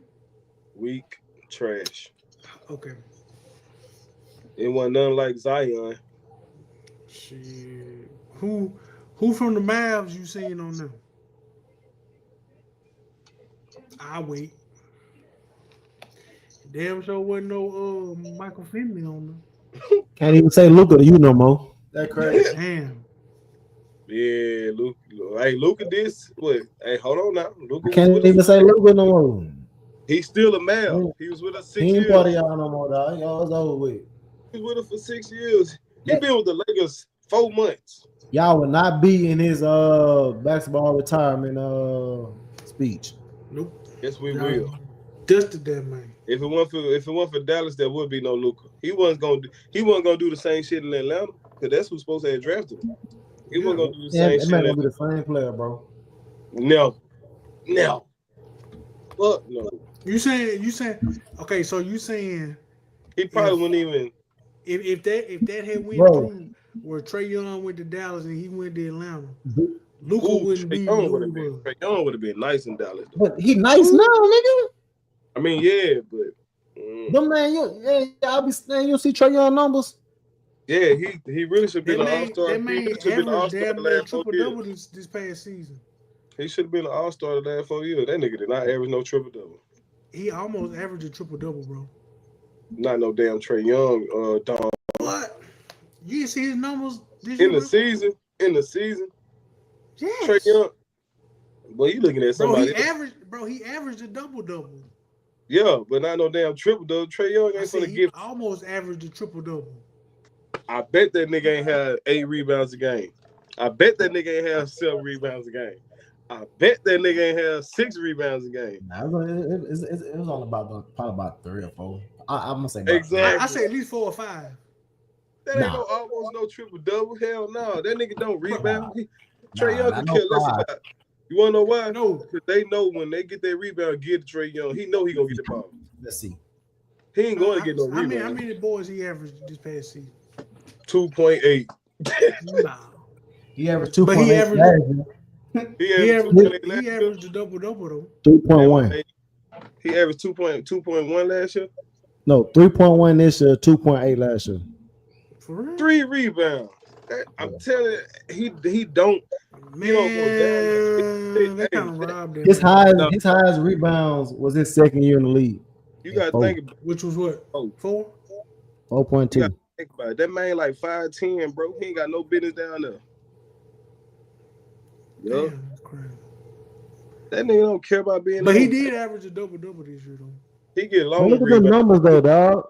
Weak, trash. Okay. It wasn't nothing like Zion. Shit. Who from the Mavs you seen on them? I wait. Damn sure wasn't no Michael Finley on them. Can't even say Luca to you no more. That crazy. Damn. Yeah, Luke. Hey, Luka this. What? Hey, hold on now. Luka I can't was with even us. say Luca no more. He's still a Mav. He was with us 6 He years. ain't part of y'all no more, dog. Y'all was over with. He was with us for 6 years. He been with the Lakers 4 months. Y'all would not be in his basketball retirement speech. Nope. Yes, we will. Dusted that man. If it weren't for Dallas, there would be no Luka. He wasn't gonna do the same shit in Atlanta because that's who's supposed to have drafted him. He wasn't gonna do the same shit. That man gonna be the same player, bro. No. Fuck no. You saying okay, so you saying He probably wouldn't even. If that had went Bro. through where Trae Young went to Dallas and he went to Atlanta, Ooh, Luka wouldn't be Trae who he was. Young would have been nice in Dallas. Though. But he nice now, nigga. I mean, yeah, but Them man, y'all be saying you see Trae Young numbers. yeah, he really should have been an all-star. That He man really should have been an averaged all-star damn the near last 4 triple-double years. this past season. He should have been an all-star the last 4 years. That nigga did not average no triple-double. He almost averaged a triple-double, bro. Not no damn Trae Young, Dom. What? You didn't see his numbers this In year, the season, yes. Trae Young. Boy, you looking at somebody. He averaged a double-double. Yeah, but not no damn triple-double. Trae Young ain't gonna He give. almost averaged a triple-double. I bet that nigga ain't had 8 rebounds a game. I bet that nigga ain't have 7 rebounds a game. I bet that nigga ain't have 6 rebounds a game. Nah, it was all about probably about 3 or 4. I'm gonna say Exactly. I say at least 4 or 5. That ain't almost no triple-double. Hell no. That nigga don't rebound. Trae Young can kill less about. You wanna know why? No. Because they know when they get their rebound, get to Trae Young. He know he gonna get the ball. Let's see. He ain't going to get no How rebound. many boys he averaged this past season? 2.8. Nah. He averaged 2.8 But he last averaged year. He averaged 2.8 last he year. averaged a double though. 3.1. He averaged 2.1 last year. No, 3.1 this year, 2.8 last year. For real? 3 rebounds. I'm telling you, he don't. Man, He don't go down. they kind of robbed him. His highest rebounds was his second year in the league. You got to think about it. Which was what? Oh. 4? 4.2. You got to think about it. That man like 5'10", bro. He ain't got no business down there. Yup. Damn, that's crazy. That nigga don't care about being. But he did average a double this year though. He get long. Look at the numbers though, dog.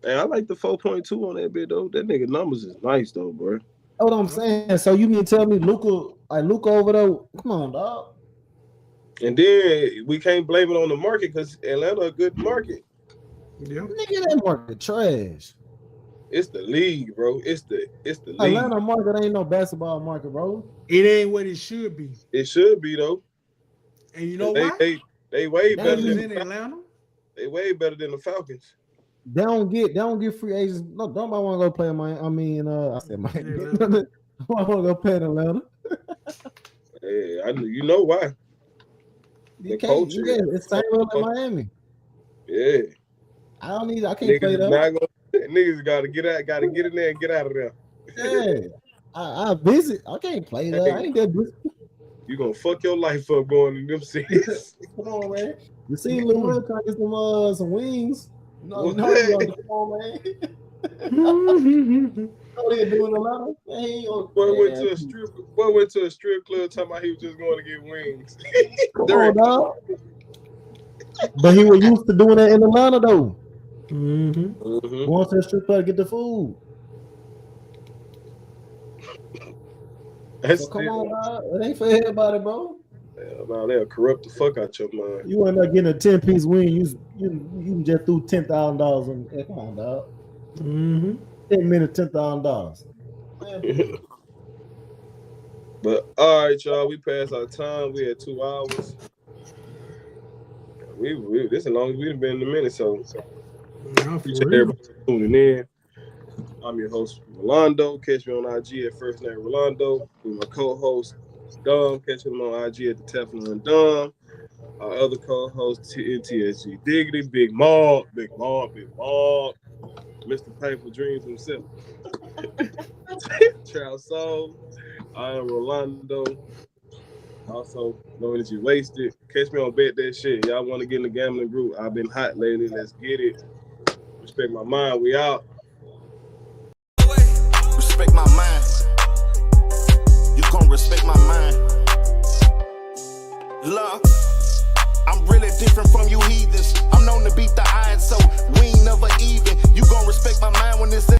And I like the 4.2 on that bit though. That nigga numbers is nice though, bro. That's what I'm saying. So you mean tell me Luka over there? Come on, dog. And then we can't blame it on the market because Atlanta a good market. Yeah. Nigga, that market trash. It's the league, bro. It's the league. Atlanta market ain't no basketball market, bro. It ain't what it should be. It should be though. And you know why? They way That better was than in Atlanta. They way better than the Falcons. They don't get free agents. No, nobody want to go play in Miami. I mean, I said Miami. Yeah. I want to go play in Atlanta. Hey, you know why? You The can't. culture. It's same way like Miami. Yeah. I can't Niggas play that. not gonna, niggas gotta get in there and get out of there. Yeah. I visit. I can't play that. I ain't that good. You gonna fuck your life up going to them cities. Come on, man. You see Lil Will trying to get some wings. No, come on, man. What are you doing a lot of? Boy went to a strip club talking about he was just going to get wings. Come on, dog. But he was used to doing that in Atlanta, though. Mm-hmm. Going to the strip club to get the food. So come on, dog. It ain't for everybody, bro. Now they'll corrupt the fuck out your mind. You end up getting a 10-piece wing. You just threw $10,000 on. Hey, come on, dog. 10 minutes, $10,000. But all right, y'all. We passed our time. We had 2 hours. We this as long as we've been in a minute. So appreciate everybody tuning in. I'm your host, Rolando. Catch me on IG at first name Rolando. With my co-host, Dom. Catch him on IG at the Teflon Dom. Our other co-host, NTSG Diggity, Big Mom. Mr. Painful Dreams himself. Charles Soul. I am Rolando. Also, no energy wasted. Catch me on Bet That Shit. Y'all want to get in the gambling group? I've been hot lately. Let's get it. Respect my mind. We out. Respect my mind. You gon' respect my mind. Love. I'm really different from you heathens. I'm known to beat the odds, so we ain't never even. You gon' respect my mind when it's in